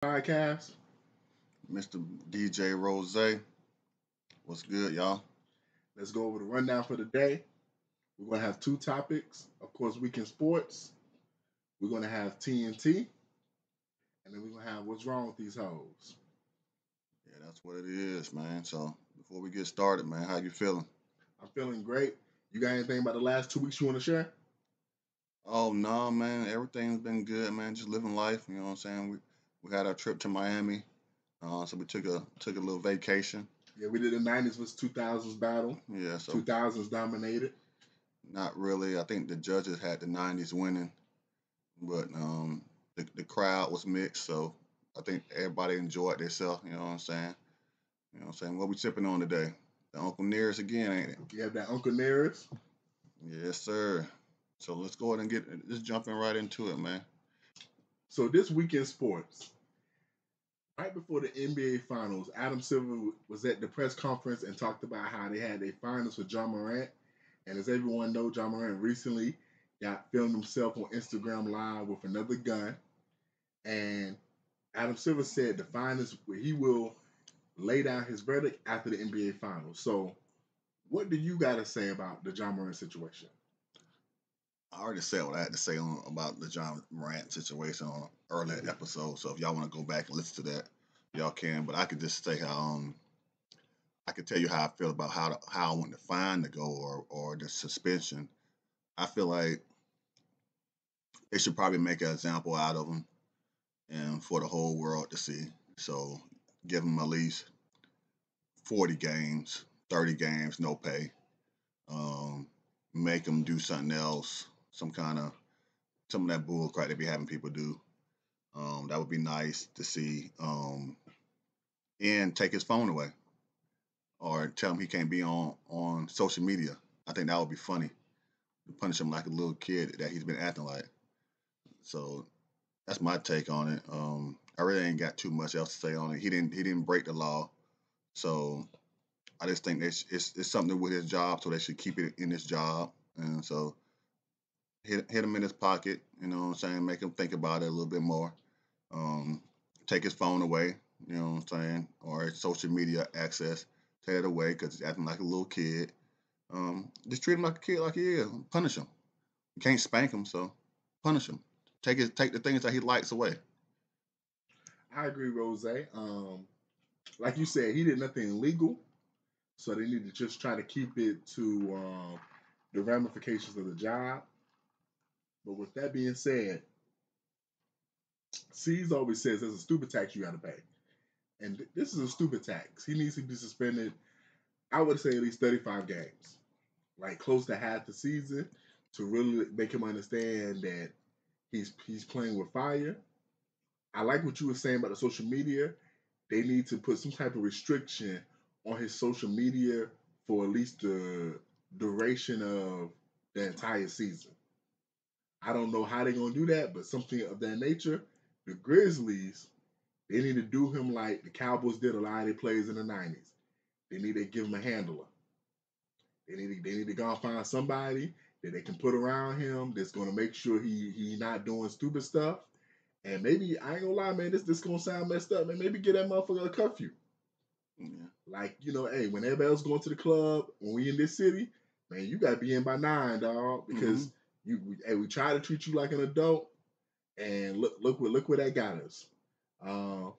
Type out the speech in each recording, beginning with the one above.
Podcast. Mr. DJ Rose. What's good, y'all? Let's go over the rundown for the day. We're going to have two topics. Of course, weekend sports. We're going to have TNT. And then we're going to have what's wrong with these hoes. Yeah, that's what it is, man. So before we get started, man, how you feeling? I'm feeling great. You got anything about the last 2 weeks you want to share? Oh no, man. Everything's been good, man. Just living life. You know what I'm saying? We had our trip to Miami, so we took a little vacation. Yeah, we did the 90s vs. 2000s battle. Yeah, so 2000s dominated. not really. I think the judges had the '90s winning, but the crowd was mixed. So I think everybody enjoyed themselves. You know what I'm saying? You know what I'm saying? What we sipping on today? The Uncle Nearest again, ain't it? You have that Uncle Nearest. Yes, sir. So let's go ahead and just jumping right into it, man. So this weekend sports. Right before the NBA Finals, Adam Silver was at the press conference and talked about how they had their finals for John Morant. And as everyone knows, John Morant recently got filmed himself on Instagram Live with another gun. And Adam Silver said the finals, he will lay down his verdict after the NBA Finals. So, what do you got to say about the John Morant situation? I already said what I had to say about the John Morant situation on an earlier episode. So if y'all want to go back and listen to that, y'all can. But I could just say how I could tell you how I feel about how I want the fine to go or the suspension. I feel like they should probably make an example out of him and for the whole world to see. So give him at least 40 games, 30 games, no pay. Um, Make him do something else, some of that bull crap they be having people do. That would be nice to see. And take his phone away, or tell him he can't be on social media. I think that would be funny. Punish him like a little kid that he's been acting like. So that's my take on it. I really ain't got too much else to say on it. He didn't break the law, so I just think it's something with his job, so they should keep it in his job. And so hit him in his pocket. You know what I'm saying? Make him think about it a little bit more. Um, Take his phone away. You know what I'm saying? Or his social media access. Take it away because he's acting like a little kid. Just treat him like a kid, like he is. Punish him. You can't spank him, so punish him. Take the things that he likes away. I agree, Rose. Like you said, he did nothing illegal, so they need to just try to keep it to the ramifications of the job. But with that being said, C's always says there's a stupid tax you got to pay. And this is a stupid tax. He needs to be suspended, I would say, at least 35 games, like close to half the season, to really make him understand that he's playing with fire. I like what you were saying about the social media. They need to put some type of restriction on his social media for at least the duration of the entire season. I don't know how they're gonna do that, but something of that nature. The Grizzlies, they need to do him like the Cowboys did a lot of their plays in the '90s. They need to give him a handler. They need to go and find somebody that they can put around him that's gonna make sure he not doing stupid stuff. And maybe I ain't gonna lie, man, this gonna sound messed up, man. Maybe get that motherfucker a curfew. Yeah. Like, hey, when everybody else going to the club, when we in this city, man, you gotta be in by 9, dog. Because we try to treat you like an adult, and look where that got us. Uh,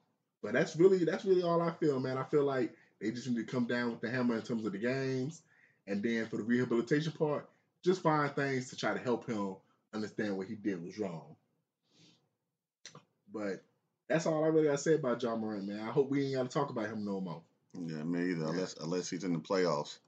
but that's really all I feel, man. I feel like they just need to come down with the hammer in terms of the games, and then for the rehabilitation part, just find things to try to help him understand what he did was wrong. But that's all I really gotta say about John Morant, man. I hope we ain't gotta talk about him no more. Yeah, me either. Yeah. Unless he's in the playoffs,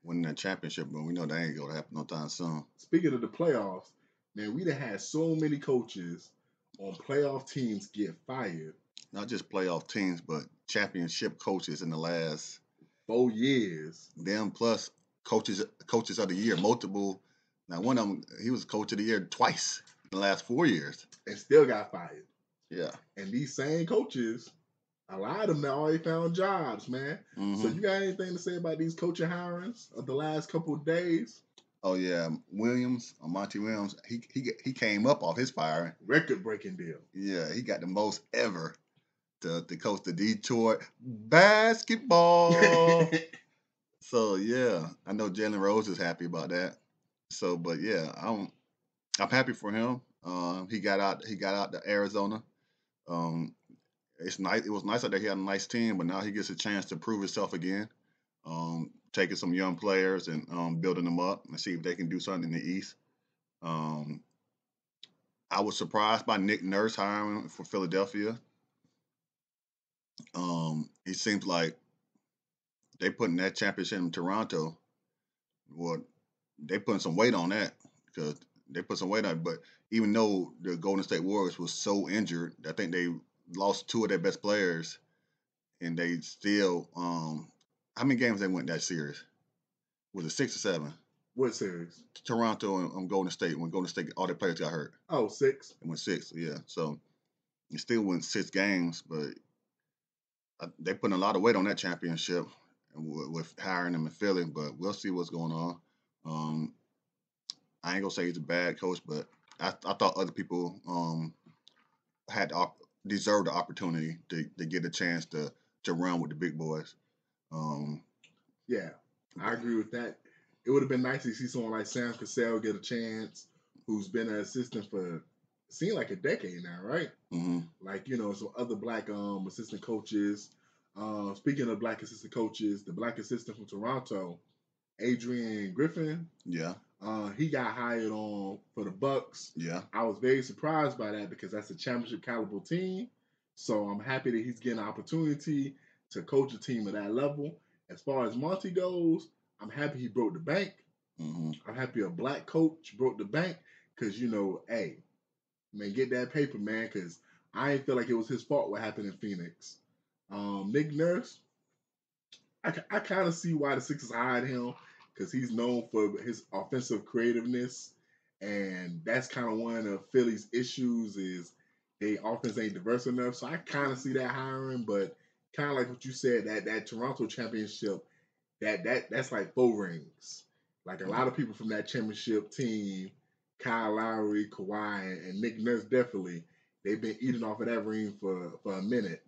winning that championship, but we know that ain't gonna happen no time soon. Speaking of the playoffs, man, we done had so many coaches on playoff teams get fired. Not just playoff teams, but championship coaches in the last 4 years. them plus coaches of the year, multiple. Now one of them, he was coach of the year twice in the last 4 years, and still got fired. Yeah. And these same coaches, a lot of them now already found jobs, man. Mm-hmm. So you got anything to say about these coaching hirings of the last couple of days? Oh yeah, Monty Williams, he came up off his firing. Record breaking deal. Yeah, he got the most ever to coach the Detroit basketball. So yeah, I know Jalen Rose is happy about that. So, but yeah, I'm happy for him. He got out to Arizona. Um, it's nice. It was nice out there. He had a nice team, but now he gets a chance to prove himself again. Taking some young players and building them up and see if they can do something in the East. I was surprised by Nick Nurse hiring for Philadelphia. It seems like they putting that championship in Toronto. Well, they putting some weight on that because they put some weight on it. But even though the Golden State Warriors was so injured, I think they lost two of their best players, and they still. How many games they went that series? Was it 6 or 7? What series? Toronto and Golden State. When Golden State, all their players got hurt. Oh, 6. It went 6, yeah. So it still went 6 games, but they putting a lot of weight on that championship with hiring them in Philly. But we'll see what's going on. I ain't gonna say he's a bad coach, but I thought other people had deserved the opportunity to get a chance to run with the big boys. Yeah, I agree with that. It would have been nice to see someone like Sam Cassell get a chance, who's been an assistant for seemed like a decade now, right? Mm-hmm. Like some other black assistant coaches. Speaking of black assistant coaches, the black assistant from Toronto, Adrian Griffin. Yeah. He got hired on for the Bucks. Yeah. I was very surprised by that because that's a championship caliber team. So I'm happy that he's getting an opportunity to coach a team at that level. As far as Monty goes, I'm happy he broke the bank. Mm-hmm. I'm happy a black coach broke the bank because, hey, man, get that paper, man, because I ain't feel like it was his fault what happened in Phoenix. Nick Nurse, I kind of see why the Sixers hired him because he's known for his offensive creativeness, and that's kind of one of Philly's issues is they offense ain't diverse enough. So I kind of see that hiring, but kind of like what you said, that Toronto championship, that's like 4 rings. Like a lot of people from that championship team, Kyle Lowry, Kawhi, and Nick Nurse definitely, they've been eating off of that ring for a minute.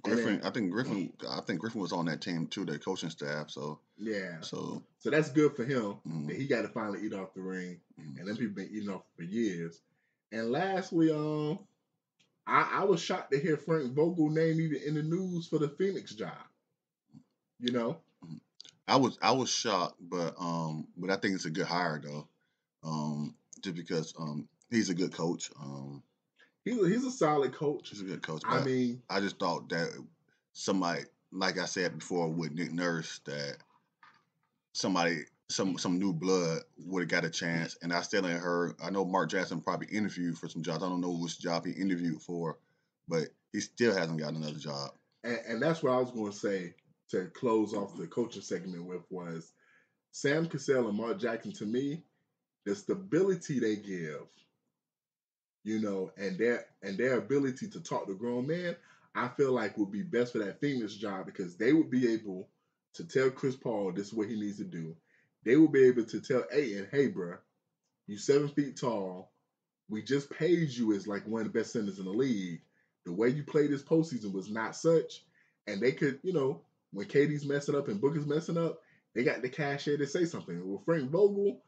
Griffin, I think Griffin was on that team too, their coaching staff. So yeah, so that's good for him that he got to finally eat off the ring, and them people been eating off for years. And lastly, I was shocked to hear Frank Vogel name even in the news for the Phoenix job. I was shocked, but I think it's a good hire though, just because he's a good coach. He's a solid coach. He's a good coach. I mean, I just thought that somebody, like I said before with Nick Nurse, that somebody, some new blood would have got a chance. And I still ain't heard. I know Mark Jackson probably interviewed for some jobs. I don't know which job he interviewed for, but he still hasn't got another job. And that's what I was going to say to close off the coaching segment with was Sam Cassell and Mark Jackson. To me, the stability they give, and their ability to talk to grown men, I feel like would be best for that Phoenix job because they would be able to tell Chris Paul this is what he needs to do. They will be able to tell Ayton, hey, bro, you 7 feet tall. We just paid you as like one of the best centers in the league. The way you played this postseason was not such. And they could, when KD's messing up and Booker's messing up, they got the cachet to say something. With Frank Vogel,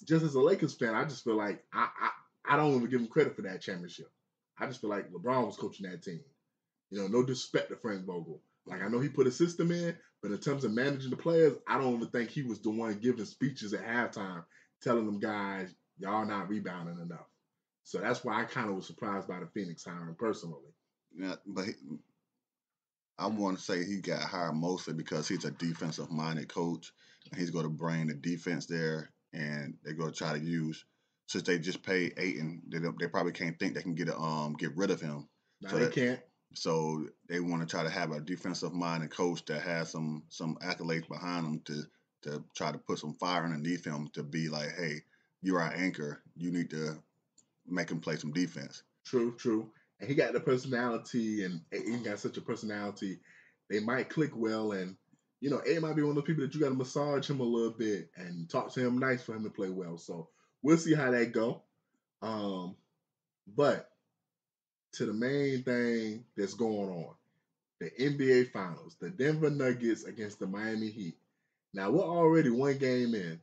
just as a Lakers fan, I just feel like I don't even give him credit for that championship. I just feel like LeBron was coaching that team. No disrespect to Frank Vogel. Like, I know he put a system in, but in terms of managing the players, I don't even think he was the one giving speeches at halftime telling them guys, y'all not rebounding enough. So that's why I kind of was surprised by the Phoenix hiring personally. Yeah, but I want to say he got hired mostly because he's a defensive-minded coach, and he's going to bring the defense there, and they're going to try to use. Since they just paid Ayton, they probably can't think they can get rid of him. No, so they can't. So they want to try to have a defensive-minded coach that has some accolades behind him to try to put some fire underneath him to be like, hey, you're our anchor. You need to make him play some defense. True. And he got the personality, and he got such a personality. They might click well, and A might be one of those people that you got to massage him a little bit and talk to him nice for him to play well. So we'll see how that go. But to the main thing that's going on. The NBA Finals, the Denver Nuggets against the Miami Heat. Now we're already one game in,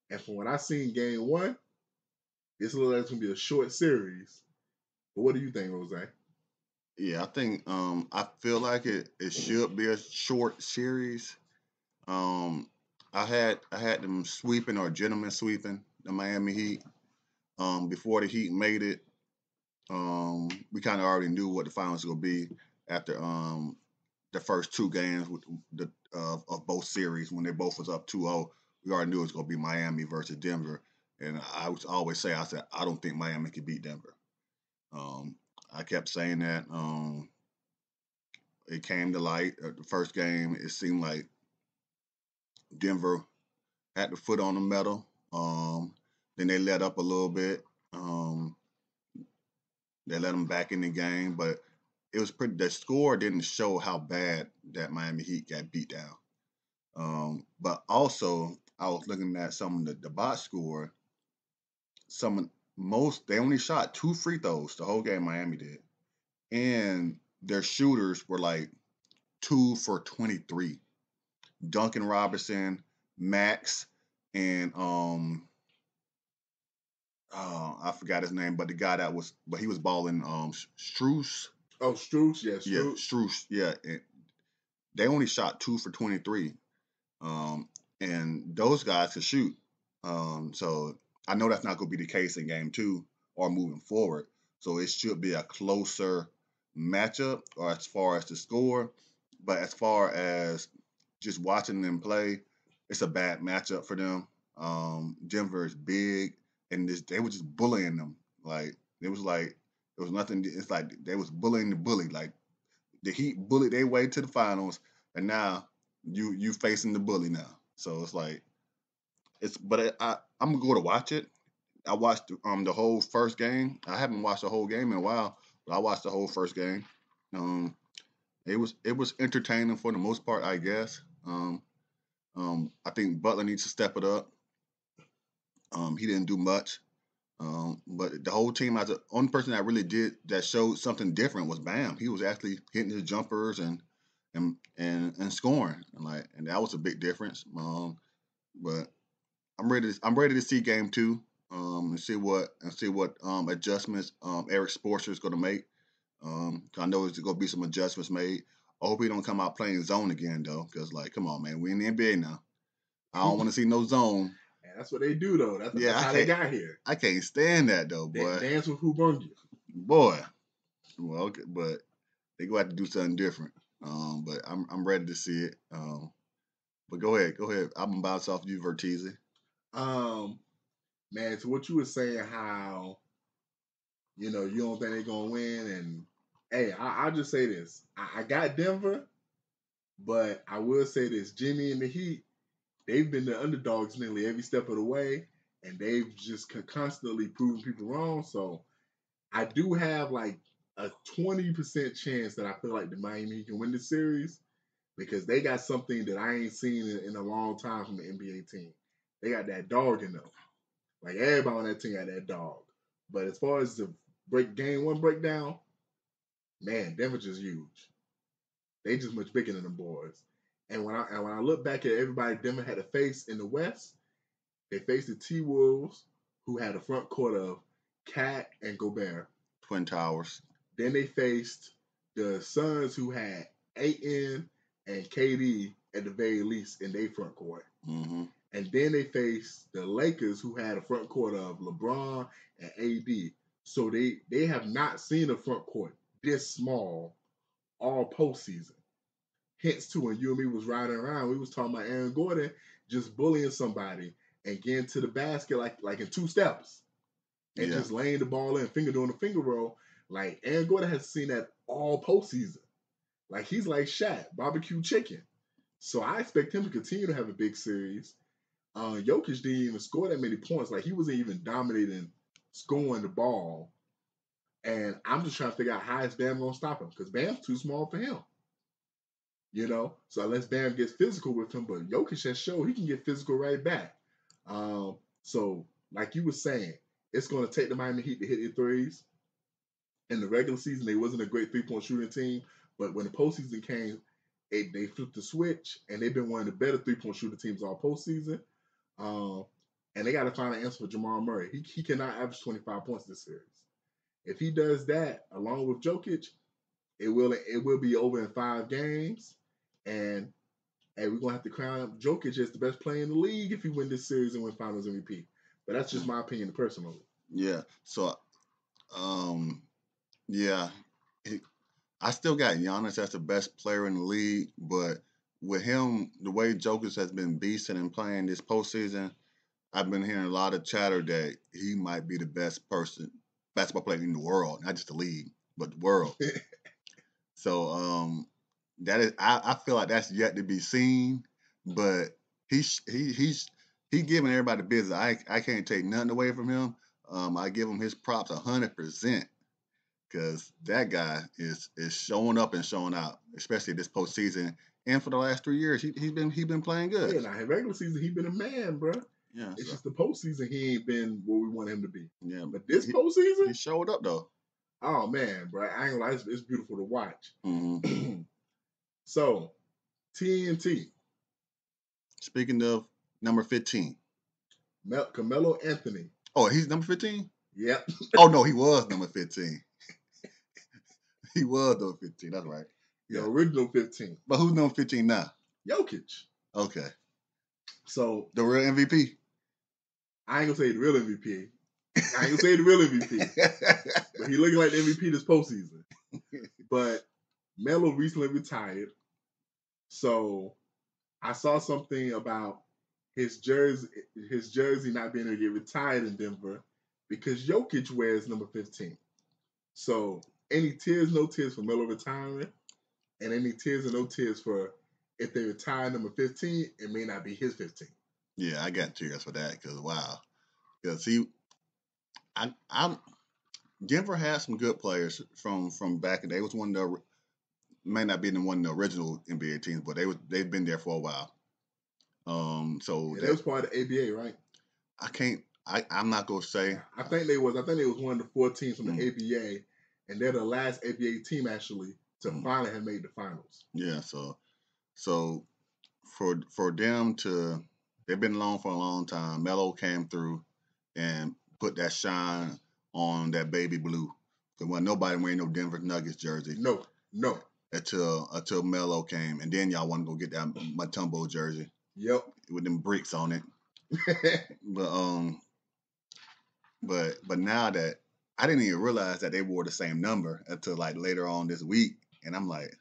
and from what I seen game one, this looks like it's gonna be a short series. But what do you think, Rose? Yeah, I think I feel like it should be a short series. Um, I had them sweeping or gentlemen sweeping the Miami Heat. Before the Heat made it, we kind of already knew what the finals would be after the first two games with of both series when they both was up 2-0. We already knew it was going to be Miami versus Denver, and I was always say I said I don't think Miami could beat Denver. Um, I kept saying that. It came to light. The first game, it seemed like Denver had the foot on the metal. Then they let up a little bit. Um, they let them back in the game, but it was pretty. The score didn't show how bad that Miami Heat got beat down. But also, I was looking at some of the box score. They only shot 2 free throws the whole game. Miami did, and their shooters were like 2 for 23. Duncan Robinson, Max, and I forgot his name, but the guy but he was balling Struce. Oh, Struz, yeah, Yeah, Struz. Struce. Yeah, and they only shot 2 for 23. And those guys could shoot. So I know that's not going to be the case in game two or moving forward. So it should be a closer matchup or as far as the score. But as far as just watching them play, it's a bad matchup for them. Denver is big, and they were just bullying them. Like it was nothing. It's like they was bullying the bully. Like the Heat bullied their way to the finals, and now you facing the bully now. So it's like but I'm gonna go to watch it. I watched the whole first game. I haven't watched the whole game in a while, but I watched the whole first game. Um, it was entertaining for the most part, I guess. I think Butler needs to step it up. He didn't do much. But the whole team, as the only person that showed something different was Bam. He was actually hitting his jumpers and scoring, and that was a big difference. But I'm ready to see game two. And see what adjustments Eric Spoelstra is going to make. I know there's going to be some adjustments made. I hope he don't come out playing zone again though, because come on, man, we in the NBA now. I don't want to see no zone. And that's what they do though. That's how they got here. I can't stand that though, boy. Dance with who brung you. Boy. Well, okay, but they go have to do something different. But I'm ready to see it. But go ahead. I'm gonna bounce off you, Vertizi. Man, to what you were saying, how you don't think they're gonna win, and hey, I'll just say this: I got Denver, but I will say this: Jimmy and the Heat, they've been the underdogs nearly every step of the way, and they've just constantly proven people wrong. So I do have like a 20% chance that I feel like the Miami Heat can win the series because they got something that I ain't seen in a long time from the NBA team. They got that dog in them. Like everybody on that team got that dog. But as far as the game one breakdown, man, Denver just huge. They just much bigger than them boys. And when I look back at everybody Denver had to face in the West, they faced the T Wolves, who had a front court of Cat and Gobert. Twin Towers. Then they faced the Suns, who had AN and KD at the very least in their front court. Mm-hmm. And then they faced the Lakers, who had a front court of LeBron and AD. So they have not seen a front court this small all postseason. Hence, too, when you and me was riding around, we was talking about Aaron Gordon just bullying somebody and getting to the basket like in 2 steps and just laying the ball in, doing a finger roll. Like Aaron Gordon has seen that all postseason. Like he's like Shaq, barbecue chicken. So I expect him to continue to have a big series. Jokic didn't even score that many points. Like he wasn't even dominating scoring the ball. And I'm just trying to figure out how is Bam gonna stop him because Bam's too small for him. So unless Bam gets physical with him, but Jokic has showed he can get physical right back. So like you were saying, it's gonna take the Miami Heat to hit their threes. In the regular season, they wasn't a great 3-point shooting team, but when the postseason came, they flipped the switch, and they've been one of the better 3-point shooting teams all postseason. And they got to find an answer for Jamal Murray. He cannot average 25 points this series. If he does that, along with Jokic, it will be over in 5 games, and we're gonna have to crown Jokic as the best player in the league if he win this series and win Finals MVP. But that's just my opinion personally. Yeah. So, yeah, I still got Giannis as the best player in the league, but with him, the way Jokic has been beasting and playing this postseason, I've been hearing a lot of chatter that he might be the best basketball player in the world, not just the league, but the world. So that is, I feel like that's yet to be seen, but he's giving everybody business. I can't take nothing away from him. I give him his props 100%, because that guy is showing up and showing out, especially this postseason. And for the last 3 years, he's been playing good. Yeah, now in regular season he's been a man, bro. Yeah, it's just the postseason he ain't been where we want him to be. Yeah, but this postseason he showed up though. Oh man, bro, I ain't gonna lie, it's beautiful to watch. Mm-hmm. So, TNT. Speaking of number 15, Carmelo Anthony. Oh, he's number 15? Yep. Oh no, he was number 15. He was number 15. That's right. The original 15. But who's number 15 now? Jokic. Okay. So the real MVP. I ain't gonna say the real MVP. But he looking like the MVP this postseason. But Melo recently retired, so I saw something about his jersey not being able to get retired in Denver because Jokic wears number 15. So any tears, no tears for Melo retiring, and any tears or no tears for if they retire number 15, it may not be his 15. Yeah, I got tears for that because wow, because Denver had some good players from back in the day. It was one of the may not be one of the original NBA teams, but they've been there for a while. So that was part of the ABA, right? I'm not gonna say. I think they was one of the 4 teams from the ABA, and they're the last ABA team actually to finally have made the finals. Yeah, so for them to, they've been along for a long time. Melo came through and put that shine on that baby blue. There wasn't nobody wearing no Denver Nuggets jersey. No. Until Melo came, and then y'all want to go get that Mutombo jersey. Yep. With them bricks on it. But now that I didn't even realize that they wore the same number until like later on this week, and I'm like,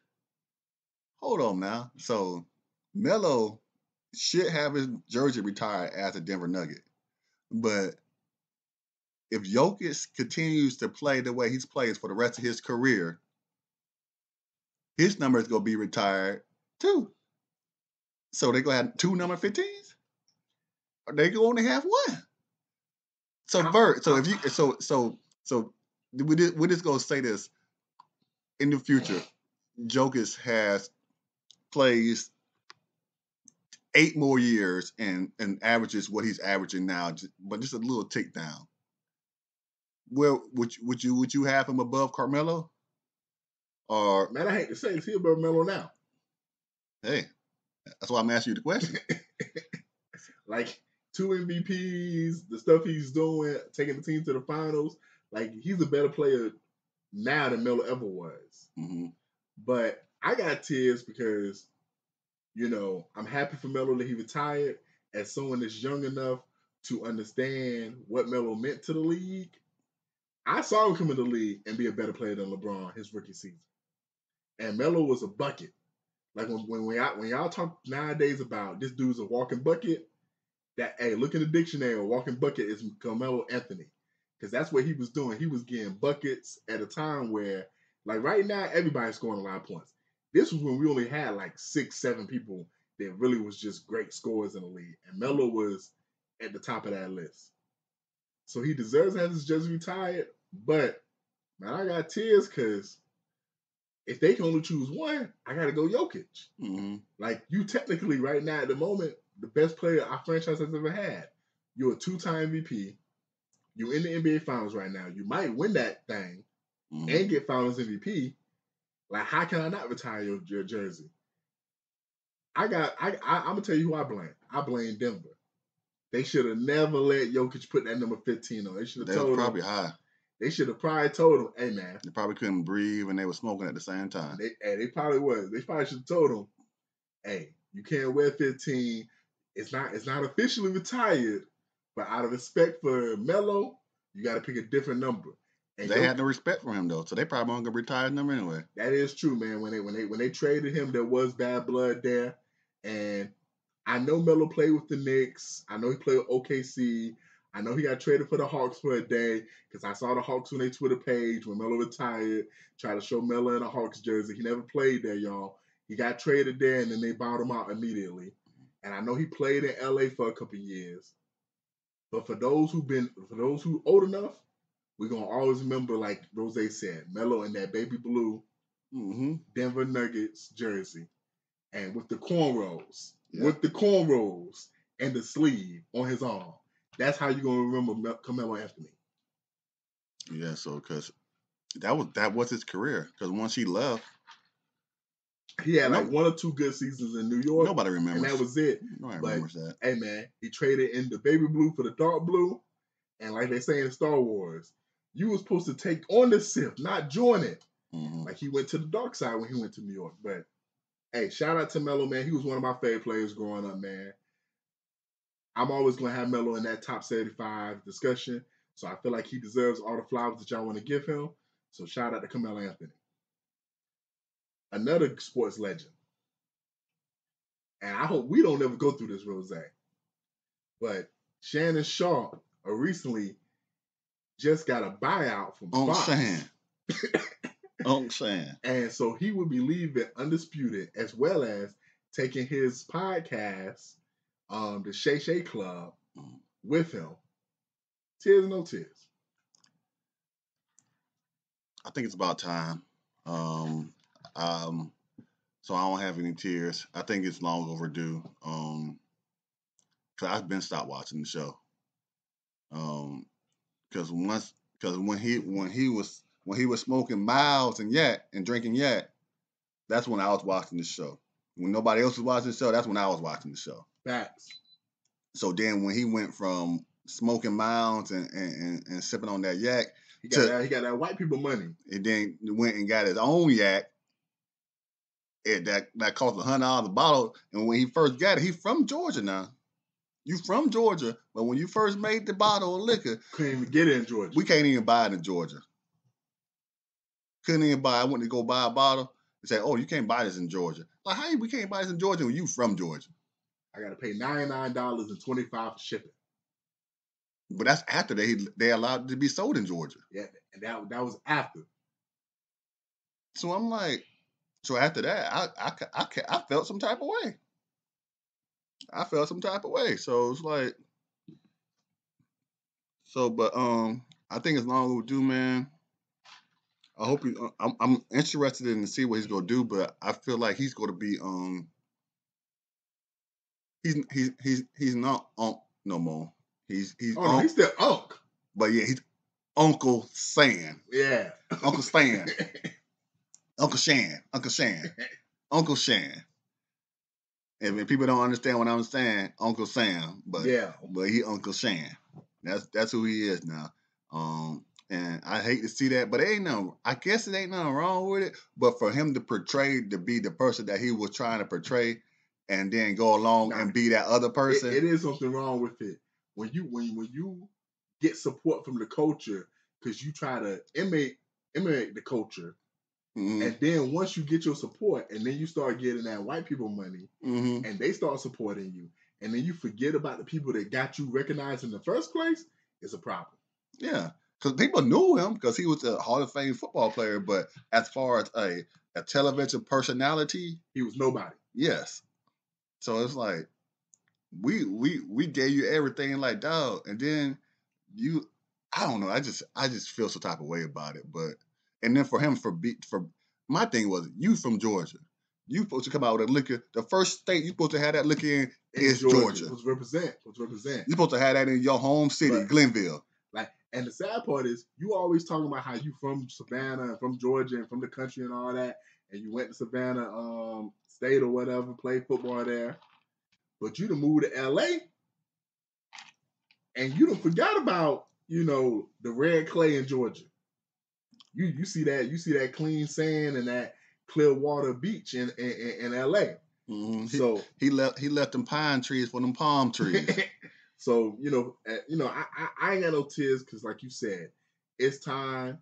hold on now. So Melo should have his jersey retired as a Denver Nugget, but if Jokic continues to play the way he's played for the rest of his career, his number is gonna be retired too. So they gonna have 2 number 15s, or they gonna only have 1. So Bert, so if you we're just gonna say this: in the future, Jokic plays 8 more years and averages what he's averaging now, but just a little tick down. Well, would you have him above Carmelo? Or man, I hate to say it's he above Melo now. Hey, that's why I'm asking you the question. Like 2 MVPs, the stuff he's doing, taking the team to the finals. Like he's a better player now than Melo ever was. Mm-hmm. But I got tears because, I'm happy for Melo that he retired as someone that's young enough to understand what Melo meant to the league. I saw him come in the league and be a better player than LeBron his rookie season. And Melo was a bucket. Like when y'all talk nowadays about this dude's a walking bucket, look in the dictionary, a walking bucket is Carmelo Anthony. Because that's what he was doing. He was getting buckets at a time where, like right now, everybody's scoring a lot of points. This was when we only had like 6, 7 people that really was just great scorers in the league. And Melo was at the top of that list. So he deserves to have his jersey retired. But, man, I got tears because if they can only choose one, I got to go Jokic. Mm-hmm. Like, you technically right now at the moment, the best player our franchise has ever had. You're a 2-time MVP. You're in the NBA Finals right now. You might win that thing. and get Finals MVP, like how can I not retire your jersey? I'm gonna tell you who I blame. I blame Denver. They should have never let Jokic put that number 15 on. They should have told him. Probably high. They should have probably told him, hey man. They probably couldn't breathe and they were smoking at the same time. They probably was. They probably should have told him, hey, you can't wear 15. It's not officially retired, but out of respect for Melo, you got to pick a different number. And they had no respect for him though, so they probably weren't gonna retire his number anyway. That is true, man. When they traded him, there was bad blood there, and I know Melo played with the Knicks. I know he played with OKC. I know he got traded for the Hawks for a day because I saw the Hawks on their Twitter page when Melo retired, try to show Melo in a Hawks jersey. He never played there, y'all. He got traded there, and then they bought him out immediately. And I know he played in LA for a couple of years. But for those who old enough, we're gonna always remember, like Rose said, Melo in that baby blue Denver Nuggets jersey, and with the cornrows. Yeah. With the cornrows and the sleeve on his arm. That's how you're going to remember Carmelo Anthony. Yeah, so because that was his career. Because once he left, he had like 1 or 2 good seasons in New York. Nobody remembers. And that was it. Nobody remembers that. Hey, man, he traded in the baby blue for the dark blue. And like they say in Star Wars, you were supposed to take on the Sith, not join it. Like he went to the dark side when he went to New York. But hey, shout out to Melo, man. He was one of my favorite players growing up, man. I'm always going to have Melo in that top 75 discussion. So I feel like he deserves all the flowers that y'all want to give him. So shout out to Carmelo Anthony. Another sports legend. And I hope we don't ever go through this, Rose. But Shannon Sharp recently just got a buyout from Fox. And so he will be leaving Undisputed, as well as taking his podcast, the Shay Shay Club, with him. Tears or no tears? I think it's about time. So I don't have any tears. I think it's long overdue. Cause I've been stopped watching the show. Cause when he was smoking miles and yak and drinking yak, that's when I was watching the show. When nobody else was watching the show, that's when I was watching the show. Facts. So then when he went from smoking miles and sipping on that yak, he got that white people money. And then went and got his own yak. That cost $100 a bottle. And when he first got it, he's from Georgia now. You from Georgia, but when you first made the bottle of liquor, couldn't even get it in Georgia. We can't even buy it in Georgia. Couldn't even buy. I went to go buy a bottle. They said, "Oh, you can't buy this in Georgia." Like, how we can't buy this in Georgia when you from Georgia? I got to pay $99.25 for shipping. But that's after they allowed it to be sold in Georgia. Yeah, and that was after. So I'm like, so after that, I felt some type of way. So it's like, but I think it's long overdue, man. I hope I'm interested in to see what he's gonna do, but I feel like he's gonna be he's not Unc no more. He's still Unc. But yeah, he's Uncle Sam. Yeah. Uncle Stan. Uncle Shan. And if people don't understand what I'm saying, Uncle Sam, but he Uncle Shan. That's who he is now. And I hate to see that, but I guess it ain't nothing wrong with it. But for him to be the person that he was trying to portray, and then go along and be that other person, it is something wrong with it. When you get support from the culture because you try to emulate the culture. And then once you get your support, and then you start getting that white people money, and they start supporting you, and then you forget about the people that got you recognized in the first place, it's a problem. Yeah, because people knew him because he was a Hall of Fame football player, but as far as a television personality, he was nobody. Yes. So it's like we gave you everything, like, dog, and then I don't know. I just feel some type of way about it, but. And then for him, for my thing was, you from Georgia. You supposed to come out with a liquor. The first state you supposed to have that liquor in is Georgia. Let's represent. You supposed to have that in your home city, Glenville. And the sad part is, you always talking about how you from Savannah and from Georgia and from the country and all that, and you went to Savannah State or whatever, played football there, but you done moved to LA, and you done forgot about the red clay in Georgia. You see that clean sand and that clear water beach in LA. Mm-hmm. So he left them pine trees for them palm trees. So I ain't got no tears because, like you said, it's time.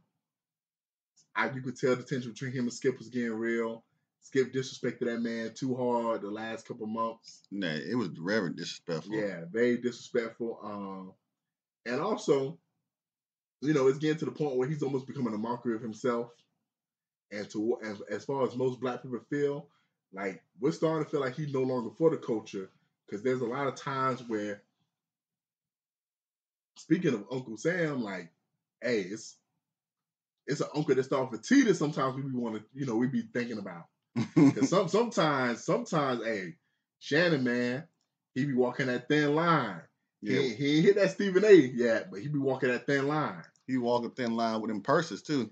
You could tell the tension between him and Skip was getting real. Skip disrespected that man too hard the last couple months. Nah, it was very disrespectful. Yeah, very disrespectful. And also, it's getting to the point where he's almost becoming a mockery of himself. And as far as most black people feel, like, we're starting to feel like he's no longer for the culture, because there's a lot of times where, speaking of Uncle Sam, like, hey, it's an uncle that starts with T that sometimes we want to, we be thinking about. Because sometimes, hey, Shannon, man, he be walking that thin line. Yeah. He ain't hit that Stephen A yet, but he be walking that thin line. He walk a thin line with them purses too.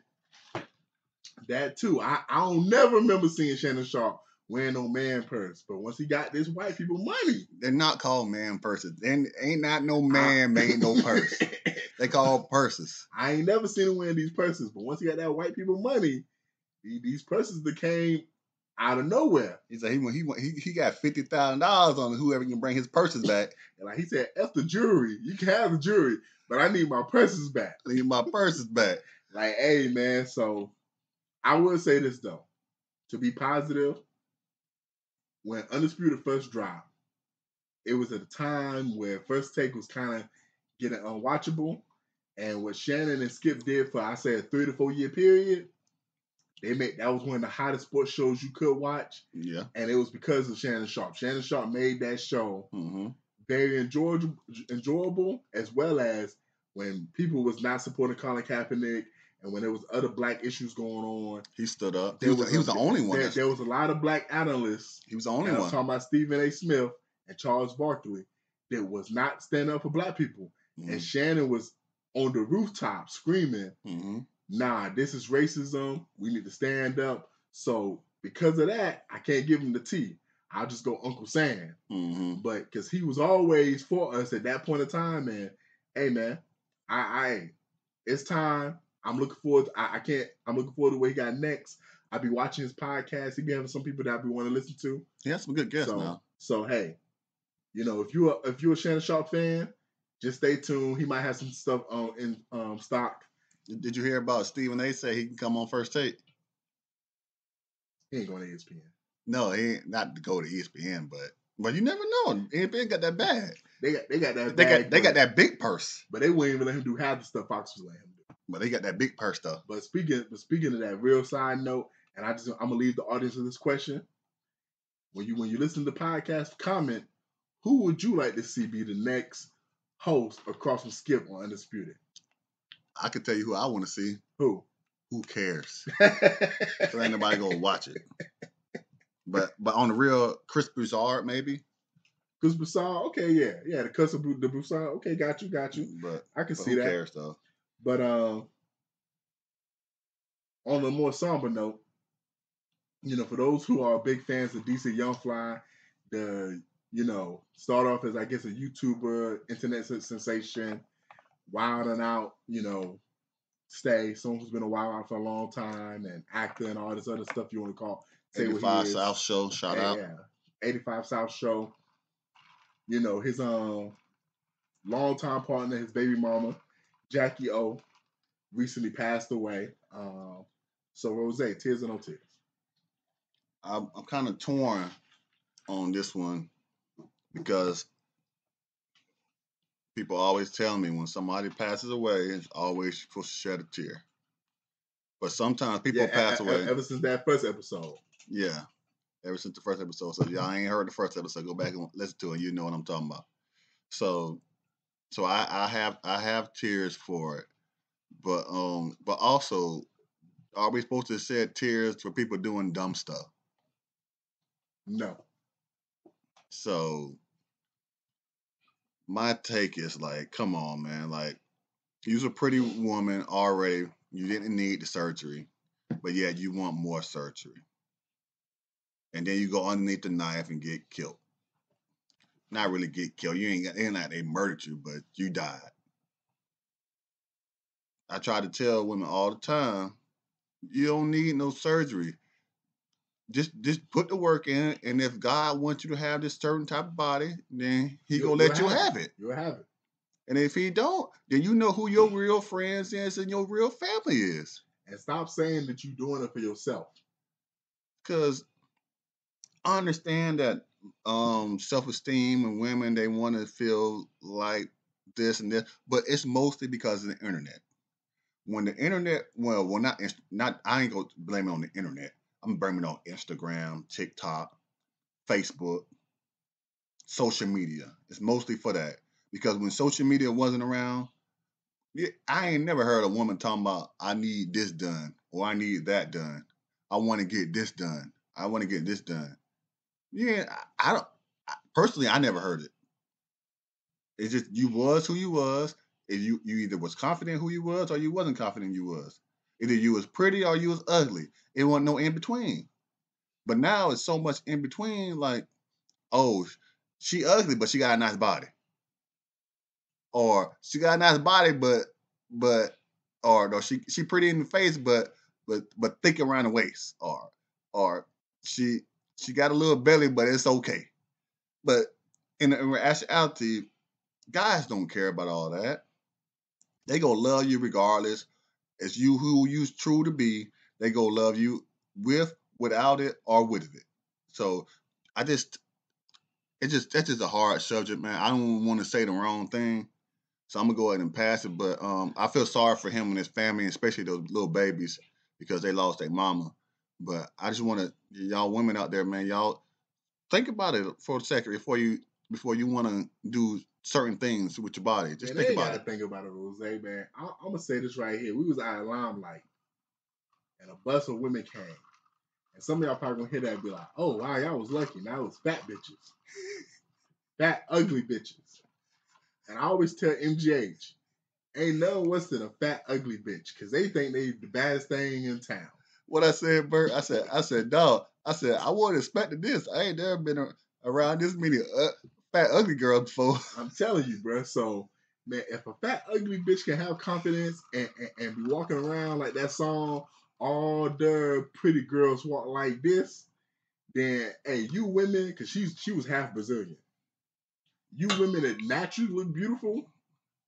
That too. I don't never remember seeing Shannon Sharp wearing no man purse. But once he got this white people money. They're not called man purses. And ain't not no man made no purse. They call purses. I ain't never seen him wearing these purses. But once he got that white people money, these purses that came out of nowhere. He said he got $50,000 on whoever can bring his purses back. And like he said, F the jewelry. You can have the jewelry, but I need my purses back. I need my purses back. Like, hey, man, so I would say this, though. To be positive, when Undisputed first dropped, it was at a time where First Take was kind of getting unwatchable. And what Shannon and Skip did for, I say, a 3 to 4 year period, that was one of the hottest sports shows you could watch. Yeah. And it was because of Shannon Sharp. Shannon Sharp made that show very enjoyable, as well as when people was not supporting Colin Kaepernick and when there was other black issues going on. He stood up. He was the only one. There was a lot of black analysts. He was the only one. I was talking about Stephen A. Smith and Charles Barkley that was not standing up for black people. And Shannon was on the rooftop screaming, nah, this is racism. We need to stand up. So because of that, I can't give him the T. I'll just go Uncle Sam. But because he was always for us at that point in time, man. Hey, man, it's time. I'm looking forward. I'm looking forward to what he got next. I'll be watching his podcast. He be having some people that I be want to listen to. He has some good guests now. So hey, if you're a Shannon Sharp fan, just stay tuned. He might have some stuff in stock. Did you hear about Stephen A. say he can come on First Take? He ain't going to ESPN. No, he ain't, not to go to ESPN, but you never know. ESPN got that bag. They got that bag. They got that big purse. But they wouldn't even let him do half the stuff Fox was letting him do. But they got that big purse stuff. But speaking of that, real side note, and I'm gonna leave the audience with this question. When you listen to the podcast, comment, who would you like to see be the next host across from Skip on Undisputed? I can tell you who I want to see. Who? Who cares? So ain't nobody gonna watch it. But on the real, Chris Broussard maybe. Chris Broussard, okay, yeah, the Broussard, okay, got you. But I can see who that. Who cares though? But on a more somber note, for those who are big fans of DC Young Fly, start off as, I guess, a YouTuber, internet sensation, wild and out, someone who's been a wild out for a long time, and actor and all this other stuff you want to call. 85 South Show, shout out. Yeah, 85 South Show. His longtime partner, his baby mama, Jacky O, recently passed away. So Rose, tears or no tears? I'm kind of torn on this one because people always tell me when somebody passes away, it's always supposed to shed a tear. But sometimes people pass away. Ever since that first episode. Yeah. Ever since the first episode. So y'all ain't heard the first episode, go back and listen to it. You know what I'm talking about. So I have tears for it. But also, are we supposed to shed tears for people doing dumb stuff? No. So my take is like, come on, man. Like, You was a pretty woman already. You didn't need the surgery, but yet you want more surgery. And then you go underneath the knife and get killed. Not really get killed. You ain't they murdered you, but you died. I try to tell women all the time, you don't need no surgery. Just put the work in, and if God wants you to have this certain type of body, then He gonna let you have it. You'll have it. And if He don't, then you know who your real friends is and your real family is. And stop saying that you're doing it for yourself. Because I understand that self-esteem and women, they want to feel like this and this, but it's mostly because of the internet. When the internet, well, not I ain't gonna blame it on the internet. I'm blaming it on Instagram, TikTok, Facebook, social media. It's mostly for that. Because when social media wasn't around, I ain't never heard a woman talking about I need this done or I need that done. I want to get this done. I want to get this done. Yeah, I don't. Personally, I never heard it. It's just you was who you was. If you either was confident who you was or you wasn't confident you was. Either you was pretty or you was ugly. It wasn't no in between. But now it's so much in between. Like, oh, she ugly, but she got a nice body. Or she got a nice body, but or no, she pretty in the face, but thick around the waist. Or she got a little belly, but it's okay. But in actuality, guys don't care about all that. They gonna love you regardless. It's you who you true to be. They gonna love you with, without it, or with it. So that's just a hard subject, man. I don't want to say the wrong thing, so I'm gonna go ahead and pass it. But I feel sorry for him and his family, especially those little babies, because they lost their mama. But I just want to y'all women out there, man, y'all think about it for a second before you want to do certain things with your body. Just think about it. Think about it, Rose, man. I'm gonna say this right here. We was at Limelight, and a bus of women came, and some of y'all probably gonna hear that and be like, "Oh wow, y'all was lucky." Now it's fat bitches, fat ugly bitches. And I always tell MGH, ain't nothing worse than a fat ugly bitch, because they think they the baddest thing in town. What I said, Bert, I said, dog, I said, I wasn't expecting this. I ain't never been around this many fat ugly girls before. I'm telling you, bro. So, man, if a fat ugly bitch can have confidence and be walking around like that song, all the pretty girls walk like this, then hey, you women, because she was half Brazilian. You women that naturally look beautiful,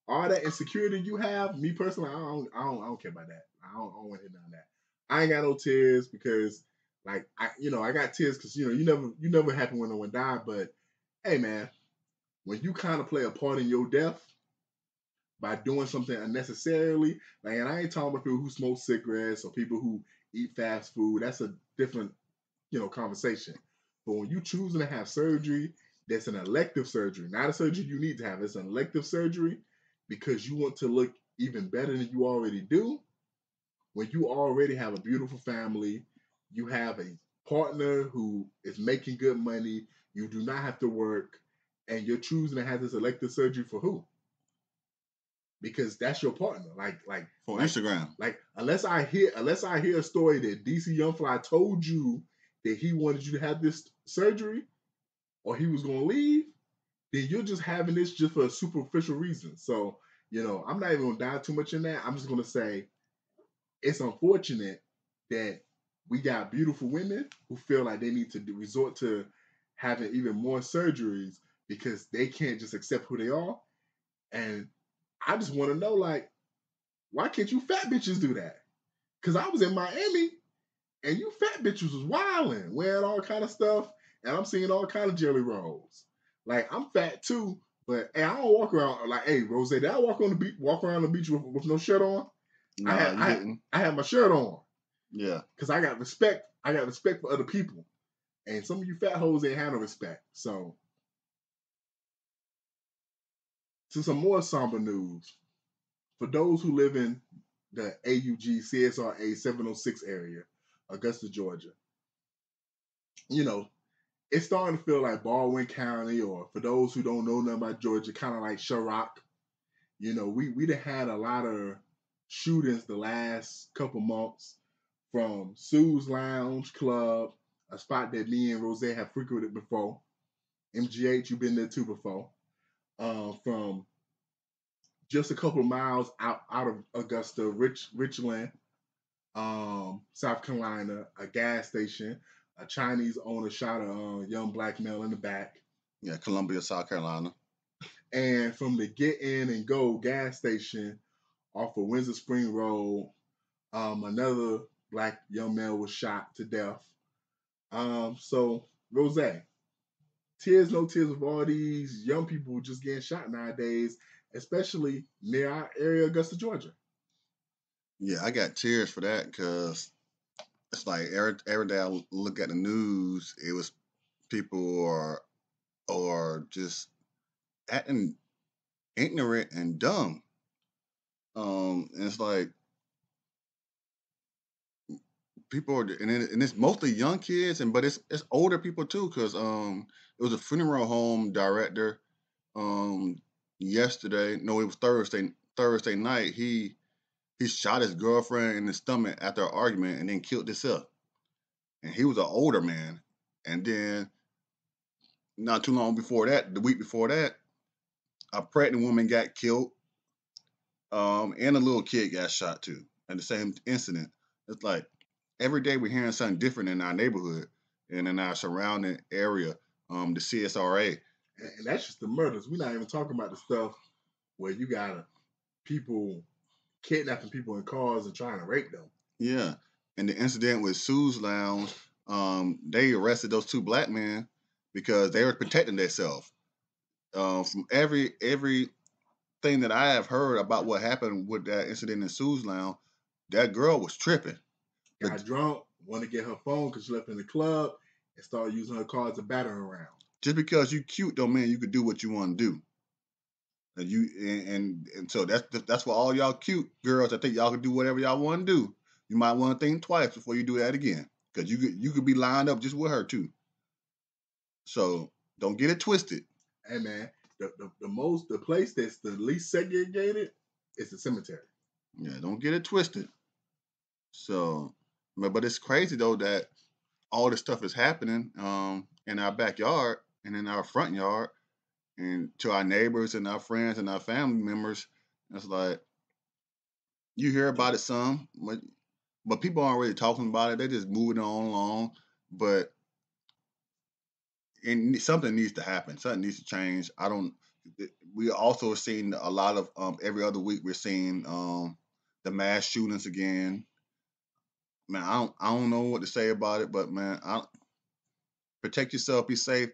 all that insecurity you have, me personally, I don't care about that. I don't want to hear none of that. I ain't got no tears because, like, I got tears because you never happen when no one died. But hey, man, when you kind of play a part in your death by doing something unnecessarily, like, and I ain't talking about people who smoke cigarettes or people who eat fast food. That's a different, conversation. But when you choosing to have surgery, that's an elective surgery, not a surgery you need to have. It's an elective surgery because you want to look even better than you already do. When you already have a beautiful family, you have a partner who is making good money, you do not have to work, and you're choosing to have this elective surgery for who? Because that's your partner. Like for Instagram. Like unless I hear a story that DC Youngfly told you that he wanted you to have this surgery or he was gonna leave, then you're just having this just for a superficial reason. So, I'm not even gonna dive too much in that. I'm just gonna say it's unfortunate that we got beautiful women who feel like they need to resort to having even more surgeries because they can't just accept who they are. And I just want to know, like, why can't you fat bitches do that? Because I was in Miami and you fat bitches was wilding, wearing all kind of stuff, and I'm seeing all kind of jelly rolls. Like, I'm fat too, but hey, I don't walk around like, hey, Rose, did I walk around the beach with no shirt on? No, you didn't. I had my shirt on. Yeah. Because I got respect. I got respect for other people. And some of you fat hoes ain't have no respect. So, to some more somber news. For those who live in the AUG CSRA 706 area, Augusta, Georgia, it's starting to feel like Baldwin County, or for those who don't know nothing about Georgia, kind of like Chirac. we done had a lot of shootings the last couple months from Sue's Lounge Club, a spot that me and Rose have frequented before. MGH, you've been there too before. From just a couple of miles out of Augusta, Richland, South Carolina, a gas station, a Chinese owner shot a young black male in the back. Yeah, Columbia, South Carolina. And from the Get In and Go gas station off of Windsor Spring Road, another black young male was shot to death. So, Rose, tears, no tears of all these young people just getting shot nowadays, especially near our area, Augusta, Georgia. Yeah, I got tears for that because it's like every day I look at the news, it was people or just acting ignorant and dumb. And it's like people are, and it's mostly young kids, but it's older people too, because it was a funeral home director yesterday. No, it was Thursday night. He shot his girlfriend in the stomach after an argument and then killed himself. And he was an older man. And then not too long before that, the week before that, a pregnant woman got killed, and a little kid got shot too at the same incident. It's like every day we're hearing something different in our neighborhood and in our surrounding area. The CSRA, and that's just the murders. We're not even talking about the stuff where you got people kidnapping people in cars and trying to rape them. Yeah, and the incident with Sue's Lounge, they arrested those two black men because they were protecting themselves. From everything that I have heard about what happened with that incident in Sue's Lounge, that girl was tripping. Got drunk, wanted to get her phone because she left in the club, and started using her car to batter around. Just because you cute don't mean you could do what you want to do. And so that's for all y'all cute girls. I think y'all can do whatever y'all want to do. You might want to think twice before you do that again, because you could be lined up just with her too. So don't get it twisted. Hey man, the place that's the least segregated is the cemetery. Yeah, don't get it twisted. So, but it's crazy though that all this stuff is happening in our backyard and in our front yard, and to our neighbors and our friends and our family members. It's like you hear about it some, but people aren't really talking about it. They're just moving on along. But something needs to happen. Something needs to change. We also are seeing a lot of every other week. We're seeing the mass shootings again. Man, I don't know what to say about it, but man, protect yourself, be safe.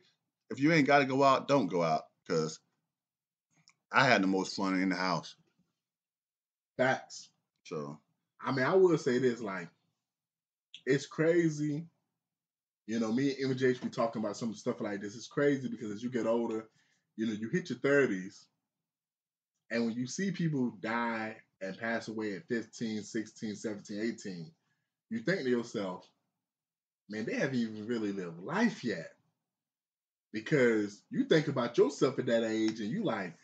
If you ain't got to go out, don't go out, because I had the most fun in the house. Facts. So, I mean, I will say this, like, it's crazy. Me and MJH be talking about some stuff like this. It's crazy because as you get older, you hit your 30s, and when you see people die and pass away at 15, 16, 17, 18, you think to yourself, man, they haven't even really lived life yet. Because you think about yourself at that age and you like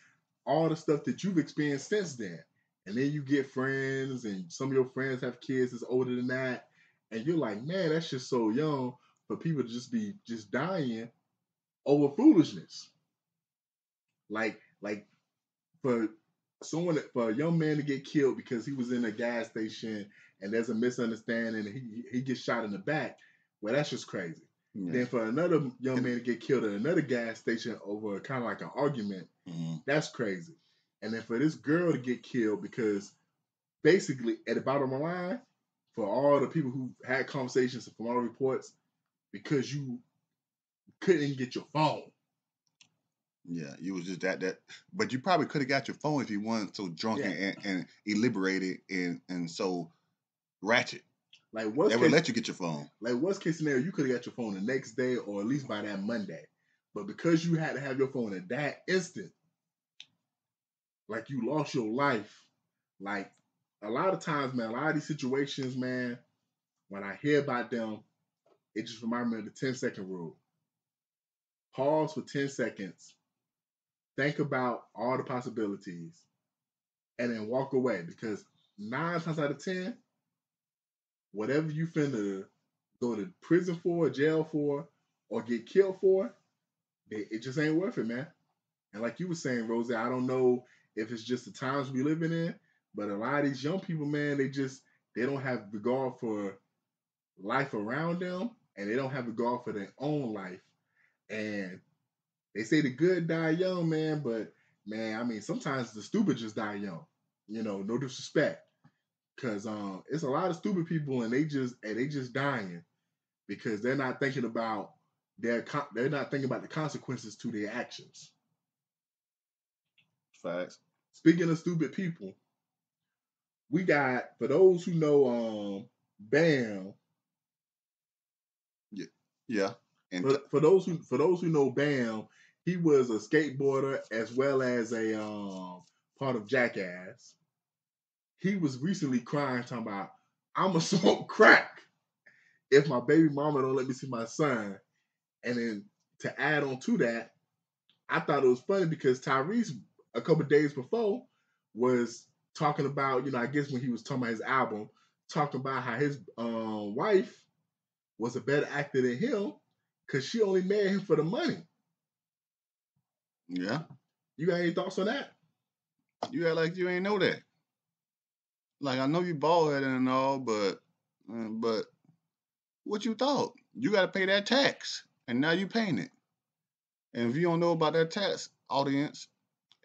all the stuff that you've experienced since then. And then you get friends and some of your friends have kids that's older than that. And you're like, man, that's just so young for people to just be just dying over foolishness. Like for for a young man to get killed because he was in a gas station and there's a misunderstanding and he gets shot in the back, well, that's just crazy. Yeah. Then for another young man to get killed at another gas station over kind of like an argument, that's crazy. And then for this girl to get killed because basically at the bottom of the line, for all the people who had conversations from all the reports, because you couldn't get your phone. Yeah, you was just that. But you probably could have got your phone if you weren't so drunk and deliberated and so ratchet. Like they would let you get your phone. Like worst case scenario, you could have got your phone the next day or at least by that Monday. But because you had to have your phone at that instant, like you lost your life. Like a lot of times, man, a lot of these situations, man, when I hear about them, it just reminds me of the 10-second rule. Pause for 10 seconds. Think about all the possibilities. and then walk away, because 9 times out of 10, whatever you finna go to prison for, jail for, or get killed for, it just ain't worth it, man. And like you were saying, Rosie, I don't know if it's just the times we living in, but a lot of these young people, man, they don't have regard for life around them, and they don't have regard for their own life. And they say the good die young, man, but man, I mean, sometimes the stupid just die young. No disrespect, because it's a lot of stupid people, and they just dying because they're not thinking about they're not thinking about the consequences to their actions. Facts. Speaking of stupid people, we got, for those who know Bam. Yeah. And for those who know Bam, he was a skateboarder as well as a part of Jackass. He was recently crying, talking about, "I'ma smoke crack if my baby mama don't let me see my son." And then to add on to that, I thought it was funny because Tyrese, a couple of days before, was talking about, I guess when he was talking about his album, talking about how his wife was a better actor than him because she only married him for the money. Yeah. You got any thoughts on that? You act like you ain't know that. Like, I know you bald headed and all, but what you thought? You got to pay that tax, and now you paying it. And if you don't know about that tax, audience,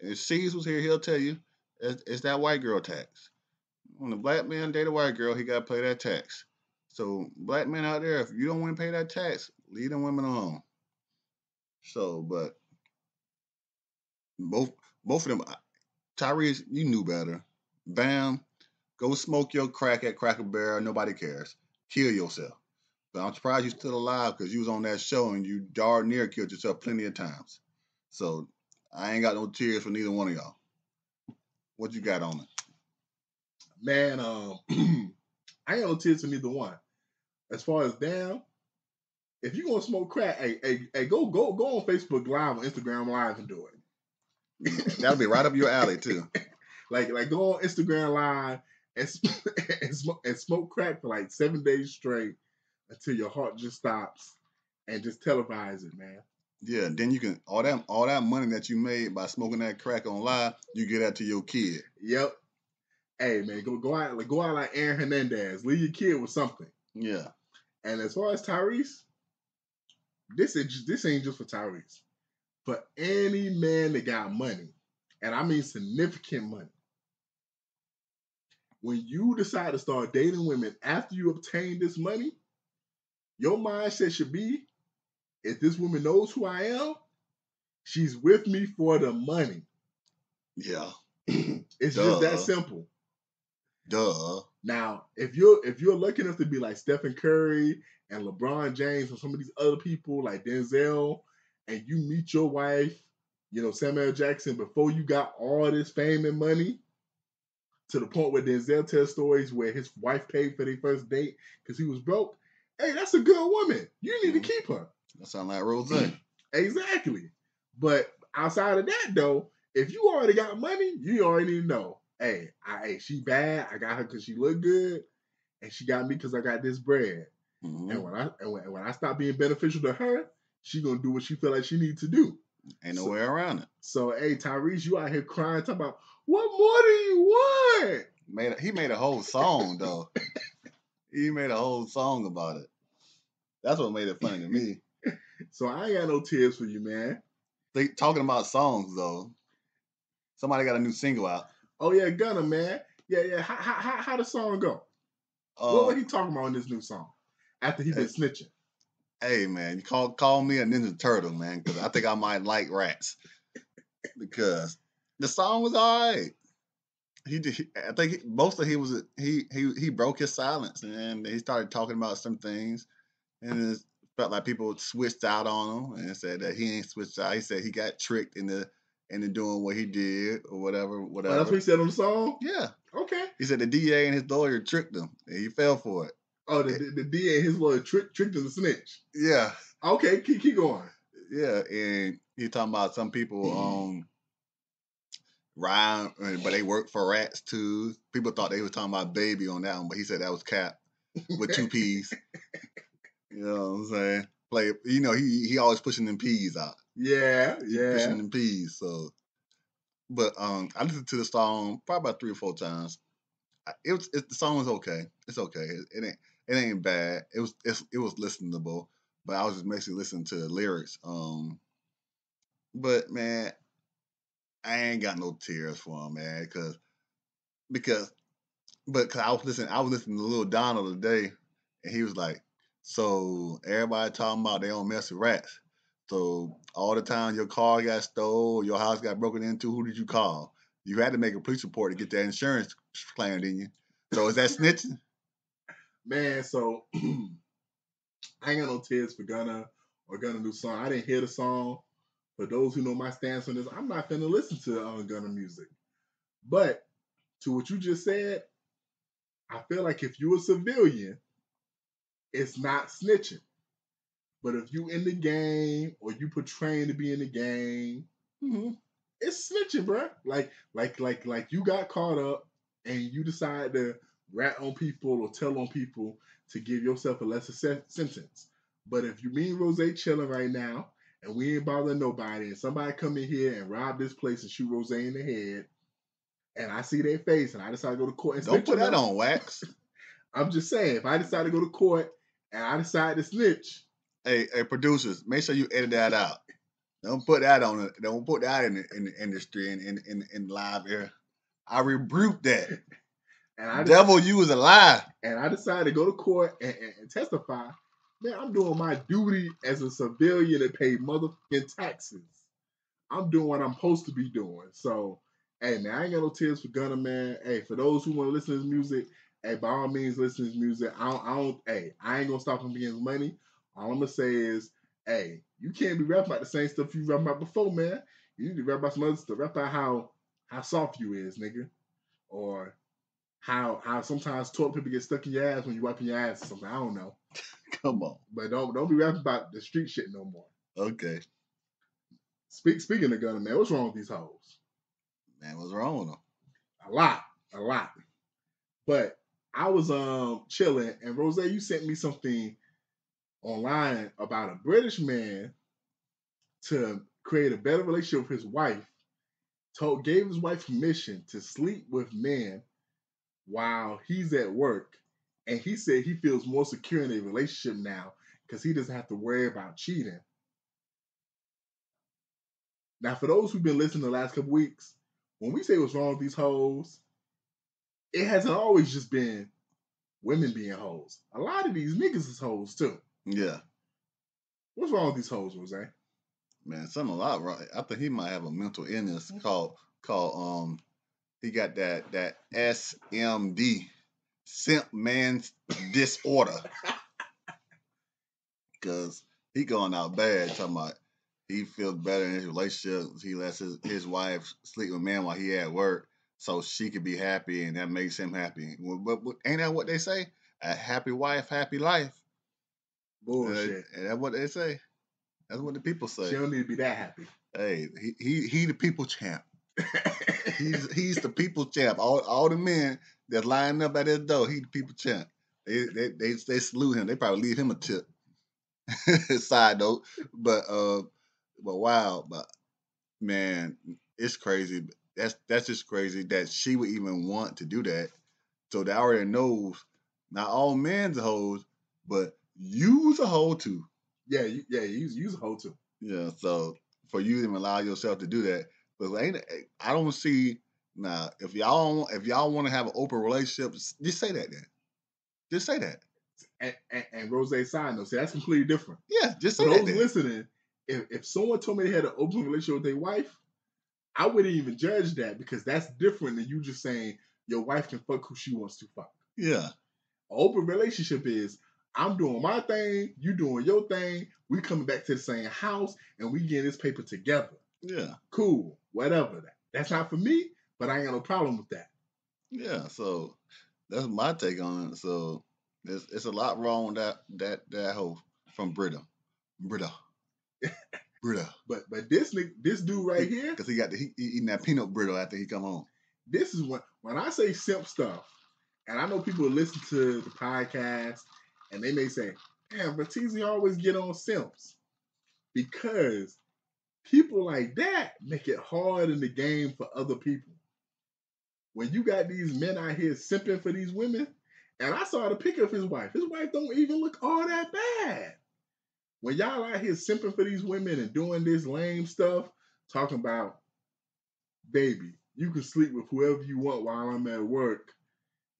if C's was here, he'll tell you it's that white girl tax. When a black man date a white girl, he got to pay that tax. So, black men out there, if you don't want to pay that tax, leave them women alone. So, but both of them, Tyrese, you knew better. Bam, go smoke your crack at Cracker Barrel. Nobody cares. Kill yourself. But I'm surprised you're still alive because you was on that show and you darn near killed yourself plenty of times. So I ain't got no tears for neither one of y'all. What you got on it? Man, I ain't no tears for neither one. As far as Bam, if you gonna smoke crack, hey, go on Facebook Live or Instagram Live and do it. That'll be right up your alley too. like go on Instagram Live and smoke crack for like 7 days straight until your heart just stops, and just televise it, man. Yeah, then you can all that money that you made by smoking that crack on live, you get that to your kid. Yep. Hey man, go out like Aaron Hernandez. Leave your kid with something. Yeah. And as far as Tyrese, this ain't just for Tyrese. For any man that got money, and I mean significant money, when you decide to start dating women after you obtain this money, your mindset should be, if this woman knows who I am, she's with me for the money. Yeah. It's just that simple. Duh. Now, if you're lucky enough to be like Stephen Curry and LeBron James or some of these other people like Denzel, and you meet your wife, Samuel Jackson, before you got all this fame and money, to the point where Denzel tells stories where his wife paid for their first date because he was broke. Hey, that's a good woman. You need to keep her. That sounds like Rose. Exactly. But outside of that, though, if you already got money, you already know. Hey, she bad. I got her because she look good, and she got me because I got this bread. Mm-hmm. And when I stop being beneficial to her, she gonna do what she feel like she needs to do. Ain't no way around it. So, hey, Tyrese, you out here crying, talking about, what more do you want? He made a whole song, though. He made a whole song about it. That's what made it funny to me. So I ain't got no tears for you, man. Talking about songs, though. Somebody got a new single out. Oh, yeah, Gunna, man. Yeah. How the song go? What was he talking about in this new song? After he been snitching. Hey, man, you call me a Ninja Turtle, man, because I think I might like rats. Because the song was all right. I think he broke his silence, and he started talking about some things, and it felt like people switched out on him and said that he ain't switched out. He said he got tricked into doing what he did or whatever. Oh, that's what he said on the song? Yeah. Okay. He said the DA and his lawyer tricked him, and he fell for it. Oh, the DA and his lawyer tricked him to snitch. Yeah. Okay, keep going. Yeah, and he talking about some people Ryan, but they work for rats too. People thought they were talking about Baby on that one, but he said that was Cap with 2 P's. You know what I'm saying? Play, he always pushing them P's out. Yeah. Pushing them P's. So, but I listened to the song probably about 3 or 4 times. The song was okay. It's okay. It ain't bad. It was listenable. But I was just basically listening to the lyrics. But man, I ain't got no tears for him, man, because I was listening to Lil Donald today, and he was like, so everybody talking about they don't mess with rats. So all the time your car got stole, your house got broken into, who did you call? You had to make a police report to get that insurance claim, didn't you? So is that snitching? Man, so I ain't got no tears for Gunna or Gunna new song. I didn't hear the song. For those who know my stance on this, I'm not gonna listen to Gunna music. But to what you just said, I feel like if you're a civilian, it's not snitching. But if you in the game or you portraying to be in the game, it's snitching, bro. Like you got caught up and you decide to rat on people or tell on people to give yourself a lesser sentence. But if you me and Rose chilling right now and we ain't bothering nobody and somebody come in here and rob this place and shoot Rose in the head and I see their face and I decide to go to court and don't put that on wax. I'm just saying, if I decide to go to court and I decide to snitch. Hey, producers, make sure you edit that out. Don't put that on it. Don't put that in the industry and in live air. I rebuke that. And devil, you was a lie. And I decided to go to court and testify. Man, I'm doing my duty as a civilian and pay motherfucking taxes. I'm doing what I'm supposed to be doing. So, hey, man, I ain't got no tears for Gunna, man. Hey, for those who want to listen to his music, hey, by all means, listen to his music. I ain't gonna stop him getting his money. All I'm gonna say is, hey, you can't be rapping about the same stuff you rapped about before, man. You need to rap about some other stuff. Rap about how soft you is, nigga, or how sometimes toilet paper gets stuck in your ass when you wiping your ass or something. I don't know. Come on, but don't be rapping about the street shit no more. Okay. Speaking of Gunna, man, what's wrong with these hoes? Man, what's wrong with them? A lot. But I was chilling, and Rose, you sent me something online about a British man to create a better relationship with his wife. Gave his wife permission to sleep with men while he's at work, and he said he feels more secure in a relationship now because he doesn't have to worry about cheating. Now, for those who've been listening the last couple weeks, when we say what's wrong with these hoes, it hasn't always just been women being hoes. A lot of these niggas is hoes too. Yeah. What's wrong with these hoes, Rose? Man, something a lot wrong. I think he might have a mental illness called he got that SMD, simp man disorder. Cause he going out bad talking about he feels better in his relationship. He lets his wife sleep with men while he at work so she could be happy and that makes him happy. But ain't that what they say? A happy wife, happy life. Bullshit. And that's what they say. That's what the people say. She don't need to be that happy. Hey, he the people champ. he's the people champ. All the men that's lining up at his door, he the people champ. They salute him. They probably leave him a tip. Side note, but wow, but man, it's crazy. That's just crazy that she would even want to do that. So they already knows not all men's hoes, but you's a hoe too. Yeah, you's a hoe too. Yeah, so for you to even allow yourself to do that, but I don't see now if y'all want to have an open relationship, just say that then. Just say that. And Rose side note, see that's completely different. Yeah, just say for that. Those listening, if someone told me they had an open relationship with their wife, I wouldn't even judge that because that's different than you just saying your wife can fuck who she wants to fuck. Yeah. An open relationship is I'm doing my thing, you doing your thing, we coming back to the same house, and we getting this paper together. Yeah. Cool, whatever. That's not for me, but I ain't got no problem with that. Yeah, so that's my take on it. So it's a lot wrong with that hoe from Britta. Brittle. But this dude right here, because he eating that peanut brittle after he come home. This is when I say simp stuff, and I know people listen to the podcast and they may say, "Damn, but TZ always get on simps," because people like that make it hard in the game for other people. When you got these men out here simping for these women, and I saw the picture of his wife. His wife don't even look all that bad. When y'all out here simping for these women and doing this lame stuff, talking about, baby, you can sleep with whoever you want while I'm at work.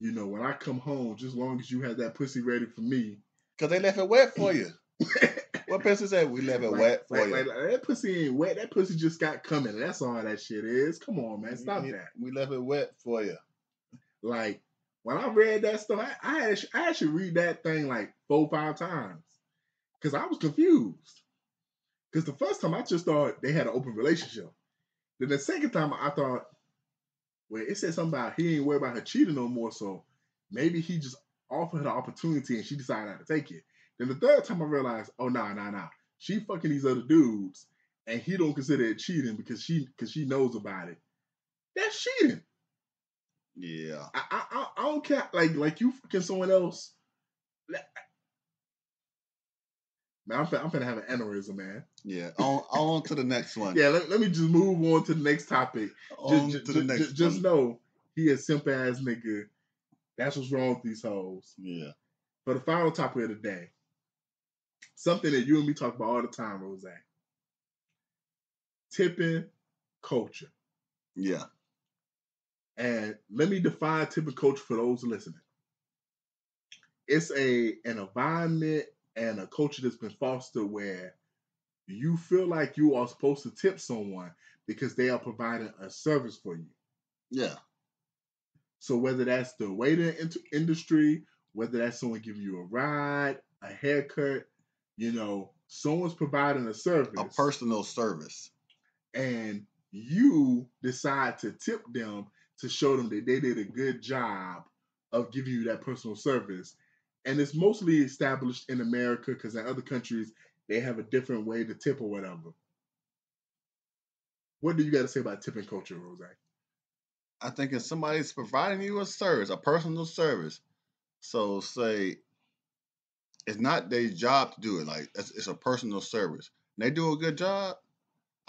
You know, when I come home, just as long as you have that pussy ready for me. Because they left it wet for you. What person said we left it wet for you? Like, that pussy ain't wet. That pussy just got coming. That's all that shit is. Come on, man. Stop that. We left it wet for you. Like, when I read that stuff, I actually read that thing like 4 or 5 times. Because I was confused. Because the first time I just thought they had an open relationship. Then the second time I thought, well, it said something about he ain't worried about her cheating no more, so maybe he just offered her the opportunity and she decided not to take it. Then the third time I realized, oh, nah. She fucking these other dudes and he don't consider it cheating because she knows about it. That's cheating. Yeah. I don't care. Like you fucking someone else. Man, I'm finna have an aneurysm, man. Yeah. On to the next one. Yeah, let me just move on to the next topic. Just know he a simp ass nigga. That's what's wrong with these hoes. Yeah. For the final topic of the day, something that you and me talk about all the time, Rose. Tipping culture. Yeah. And let me define tipping culture for those listening. It's an environment and a culture that's been fostered where you feel like you are supposed to tip someone because they are providing a service for you. Yeah. So whether that's the waiter industry, whether that's someone giving you a ride, a haircut, you know, someone's providing a service. A personal service. And you decide to tip them to show them that they did a good job of giving you that personal service. And it's mostly established in America because in other countries, they have a different way to tip or whatever. What do you got to say about tipping culture, Rose? I think if somebody's providing you a service, a personal service, so say it's not their job to do it. Like it's a personal service. And they do a good job.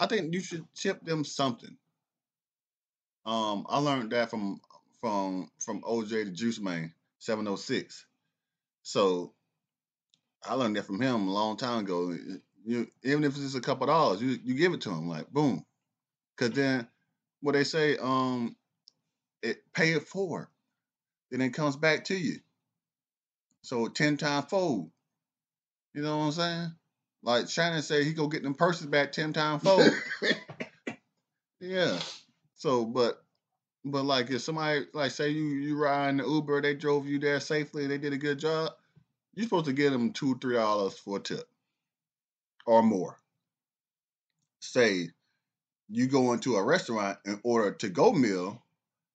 I think you should tip them something. I learned that from OJ the Juice Man 706. So I learned that from him a long time ago. You even if it's just a couple dollars, you give it to him like boom, because then what they say, pay it forward, then it comes back to you. So 10 times fold. You know what I'm saying? Like Shannon said, he go get them purses back 10 times fold. Yeah. So, but like if somebody like say you ride in the Uber, they drove you there safely, they did a good job, you're supposed to give them $2-3 for a tip or more. Say you go into a restaurant and order a to-go meal,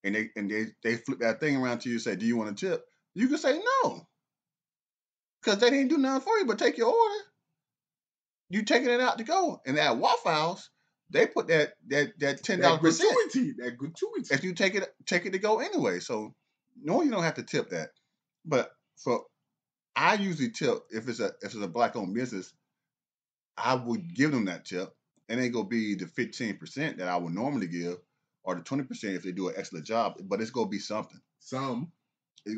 and they flip that thing around to you and say, "Do you want a tip?" You can say no, because they didn't do nothing for you but take your order. You taking it out to go, and at Waffle House, they put that $10 gratuity. If you take it to go anyway. So no, you don't have to tip that. But I usually tip if it's a black owned business, I would give them that tip, and it gonna be the 15% that I would normally give, or the 20% if they do an excellent job. But it's gonna be something. It's gonna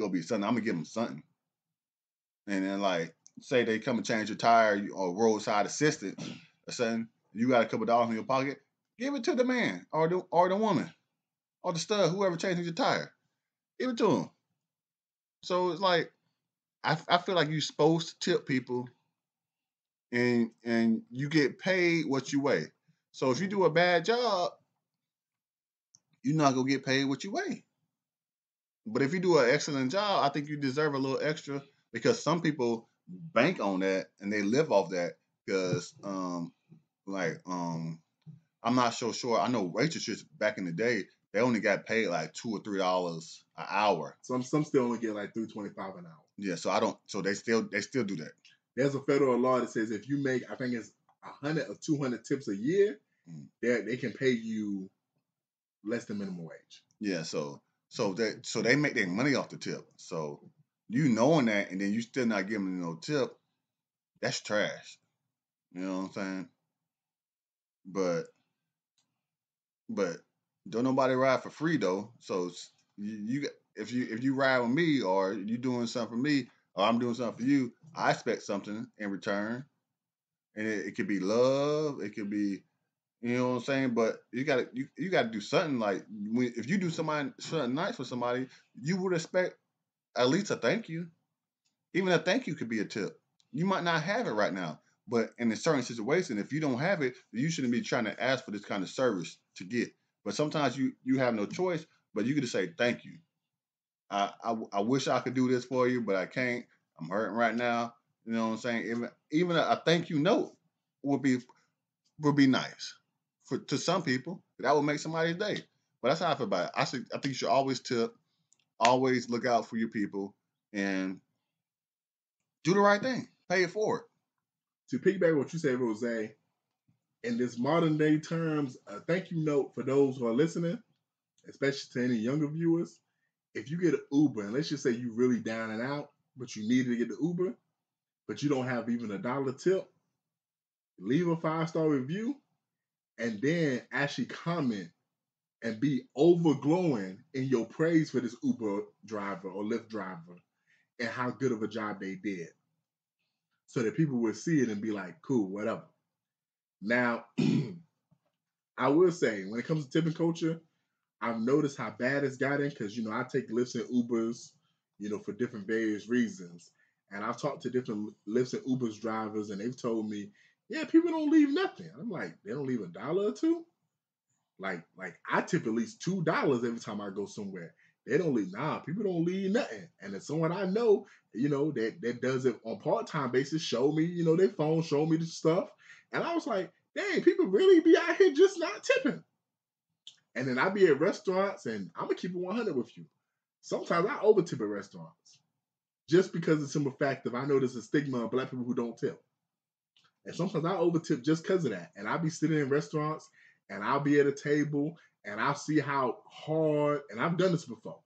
be something. I'm gonna give them something. And then like say they come and change your tire or roadside assistance or something, you got a couple dollars in your pocket, give it to the man or the woman or the stud, whoever changes your tire. Give it to them. So it's like I feel like you're supposed to tip people, and you get paid what you weigh. So if you do a bad job, you're not gonna get paid what you weigh. But if you do an excellent job, I think you deserve a little extra, because some people bank on that and they live off that. Because I'm not so sure. I know waitresses back in the day, they only got paid like $2 or $3 an hour. Some still only get like $3.25 an hour. Yeah, so I don't. So they still do that. There's a federal law that says if you make, I think it's 100 or 200 tips a year, they can pay you less than minimum wage. Yeah, so they make their money off the tip. So you knowing that, and then you still not giving them no tip, that's trash. You know what I'm saying? But don't nobody ride for free though. So you if you ride with me, or you doing something for me, or I'm doing something for you, I expect something in return. And it could be love, it could be, you know what I'm saying. But you gotta do something. Like if you do something nice for somebody, you would expect at least a thank you. Even a thank you could be a tip. You might not have it right now, but in a certain situation, if you don't have it, you shouldn't be trying to ask for this kind of service to get. But sometimes you have no choice, but you could just say thank you. I wish I could do this for you, but I can't. I'm hurting right now. You know what I'm saying? Even a thank you note would be nice to some people. That would make somebody's day. But that's how I feel about it. I think you should always tip, always look out for your people, and do the right thing. Pay it forward. To piggyback what you said, Rose, in this modern day terms, a thank you note for those who are listening, especially to any younger viewers. If you get an Uber, and let's just say you really down and out, but you needed to get the Uber, but you don't have even $1 tip, leave a 5-star review, and then actually comment and be overglowing in your praise for this Uber driver or Lyft driver and how good of a job they did. So that people would see it and be like, cool, whatever. Now, I will say, when it comes to tipping culture, I've noticed how bad it's gotten because, I take Lyfts and Ubers, for different various reasons. And I've talked to different Lyfts and Ubers drivers, and they've told me, yeah, people don't leave nothing. I'm like, they don't leave $1 or $2? Like I tip at least $2 every time I go somewhere. They don't leave, people don't leave nothing. And if someone I know, that does it on part-time basis, show me, their phone, show me the stuff. And I was like, dang, people really be out here just not tipping. And then I be at restaurants, and I'm going to keep it 100 with you. Sometimes I over tip at restaurants just because of the simple fact that I know there's a stigma of black people who don't tip. And sometimes I over tip just because of that. And I'll be sitting in restaurants, and I'll be at a table, and I'll see how hard, and I've done this before,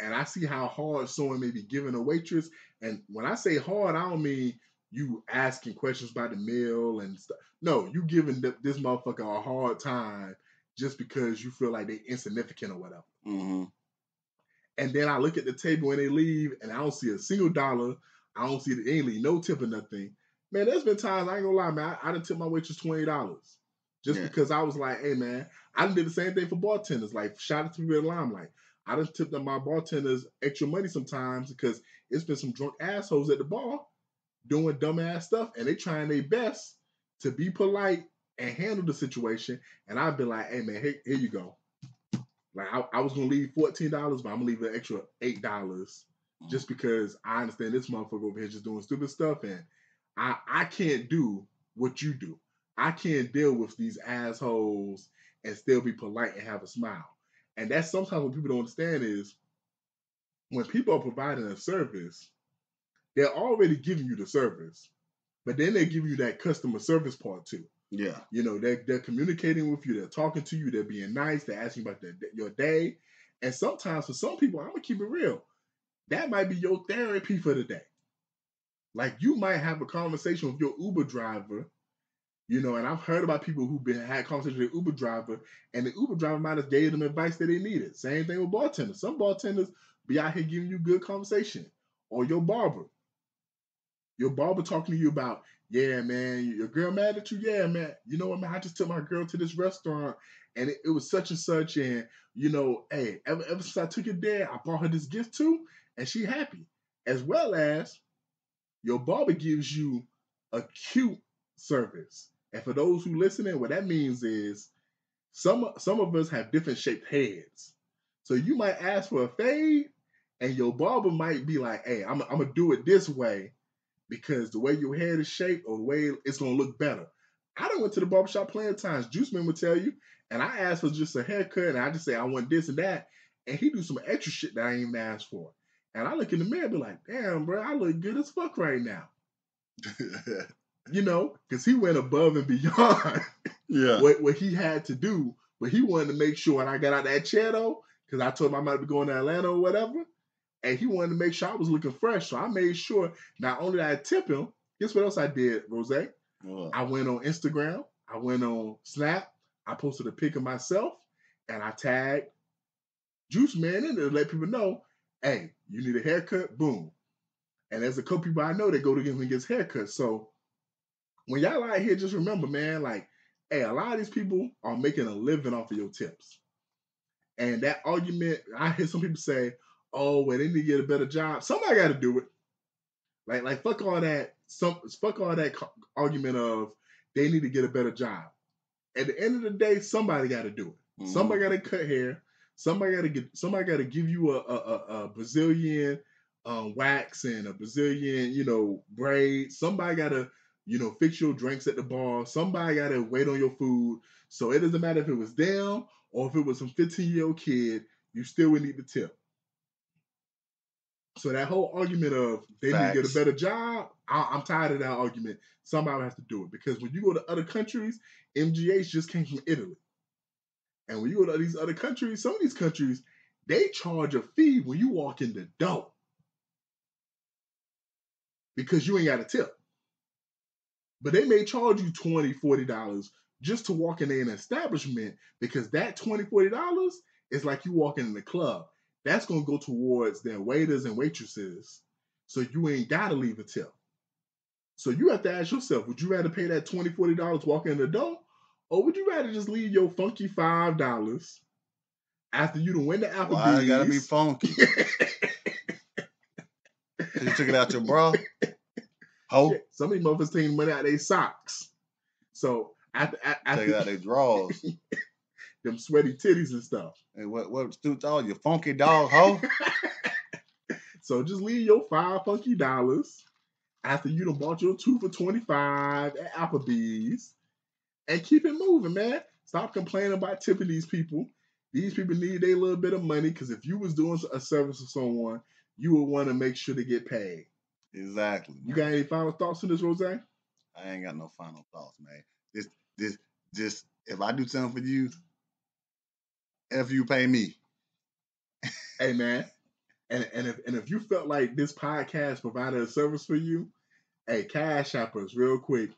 and I see how hard someone may be giving a waitress. And when I say hard, I don't mean you asking questions about the meal and stuff. No, you giving this motherfucker a hard time just because you feel like they insignificant or whatever. Mm-hmm. And then I look at the table when they leave, and I don't see a single dollar. I don't see they ain't leave no tip or nothing. Man, there's been times, I ain't gonna lie, man, I done tipped my waitress $20. Just because I was like, hey, man, I done did the same thing for bartenders. Like, shout out to me at Limelight. I done tipped my bartenders extra money sometimes because it's been some drunk assholes at the bar doing dumbass stuff, and they trying their best to be polite and handle the situation. And I've been like, hey, man, here you go. Like, I was going to leave $14, but I'm going to leave an extra $8 just because I understand this motherfucker over here just doing stupid stuff, and I can't do what you do. I can't deal with these assholes and still be polite and have a smile. And that's sometimes what people don't understand is when people are providing a service, they're already giving you the service, but then they give you that customer service part too. Yeah. They're communicating with you. They're talking to you. They're being nice. They're asking about your day. And sometimes for some people, I'm going to keep it real, that might be your therapy for the day. Like, you might have a conversation with your Uber driver, and I've heard about people who've had conversations with the Uber driver, and the Uber driver might have gave them advice that they needed. Same thing with bartenders. Some bartenders be out here giving you good conversation. Or your barber. Your barber talking to you about, yeah, man, your girl mad at you? Yeah, man. You know what, man? I just took my girl to this restaurant, and it was such and such, and, hey, ever since I took it there, I bought her this gift too, and she happy. As well as your barber gives you a cute service. And for those who listening, what that means is some of us have different shaped heads. So you might ask for a fade, and your barber might be like, hey, I'm going to do it this way because the way your head is shaped or the way it's going to look better. I done went to the barbershop plenty of times. Juiceman would tell you, and I asked for just a haircut, and I just say I want this and that, and he do some extra shit that I ain't even asked for. And I look in the mirror and be like, damn, bro, I look good as fuck right now. because he went above and beyond Yeah. what he had to do. But he wanted to make sure when I got out that chair, though, because I told him I might be going to Atlanta or whatever, and he wanted to make sure I was looking fresh. So I made sure not only did I tip him, guess what else I did, Rose? What? I went on Instagram. I went on Snap. I posted a pic of myself, and I tagged Juice Man in there to let people know, hey, you need a haircut? Boom. And there's a couple people I know that go to him and gets haircuts. So when y'all out here, just remember, man, like, hey, a lot of these people are making a living off of your tips. And that argument, I hear some people say, oh, well, they need to get a better job. Somebody got to do it. Like fuck all that. Fuck all that argument of they need to get a better job. At the end of the day, somebody got to do it. Mm-hmm. Somebody got to cut hair. Somebody got to give you a Brazilian wax and a Brazilian, braid. Somebody got to, fix your drinks at the bar. Somebody got to wait on your food. So it doesn't matter if it was them or if it was some 15-year-old kid, you still would need the tip. So that whole argument of they need to get a better job, I'm tired of that argument. Somebody has to do it. Because when you go to other countries, MGH just came from Italy. And when you go to these other countries, some of these countries, they charge a fee when you walk in the door. Because you ain't got a tip. But they may charge you $20, $40 just to walk in an establishment, because that $20, $40 is like you walking in the club. That's going to go towards their waiters and waitresses. So you ain't got to leave a tip. So you have to ask yourself, would you rather pay that $20, $40 walking in the door? Or would you rather just leave your funky $5 after you done win the Applebee's? Why it gotta be funky? Cause you took it out your bra? Oh. Some of these motherfuckers taking money out their socks. So after take it out their drawers. Them sweaty titties and stuff. Hey, what stooped all you funky dog hoe? So just leave your $5 funky after you done bought your 2 for $25 at Applebee's. And keep it moving, man. Stop complaining about tipping these people. These people need their little bit of money, because if you was doing a service for someone, you would want to make sure they get paid. Exactly. You got any final thoughts on this, Rose? I ain't got no final thoughts, man. Just if I do something for you, if you pay me. Hey, man. And if you felt like this podcast provided a service for you, hey, cash app us real quick,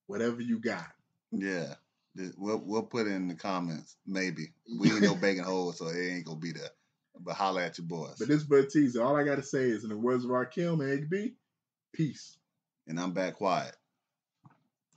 whatever you got. Yeah, we'll put it in the comments. Maybe we ain't no begging holes, so it ain't gonna be there. But holla at your boys. But this bird teaser, all I gotta say is, in the words of Rakim and Egg B, peace. And I'm back quiet.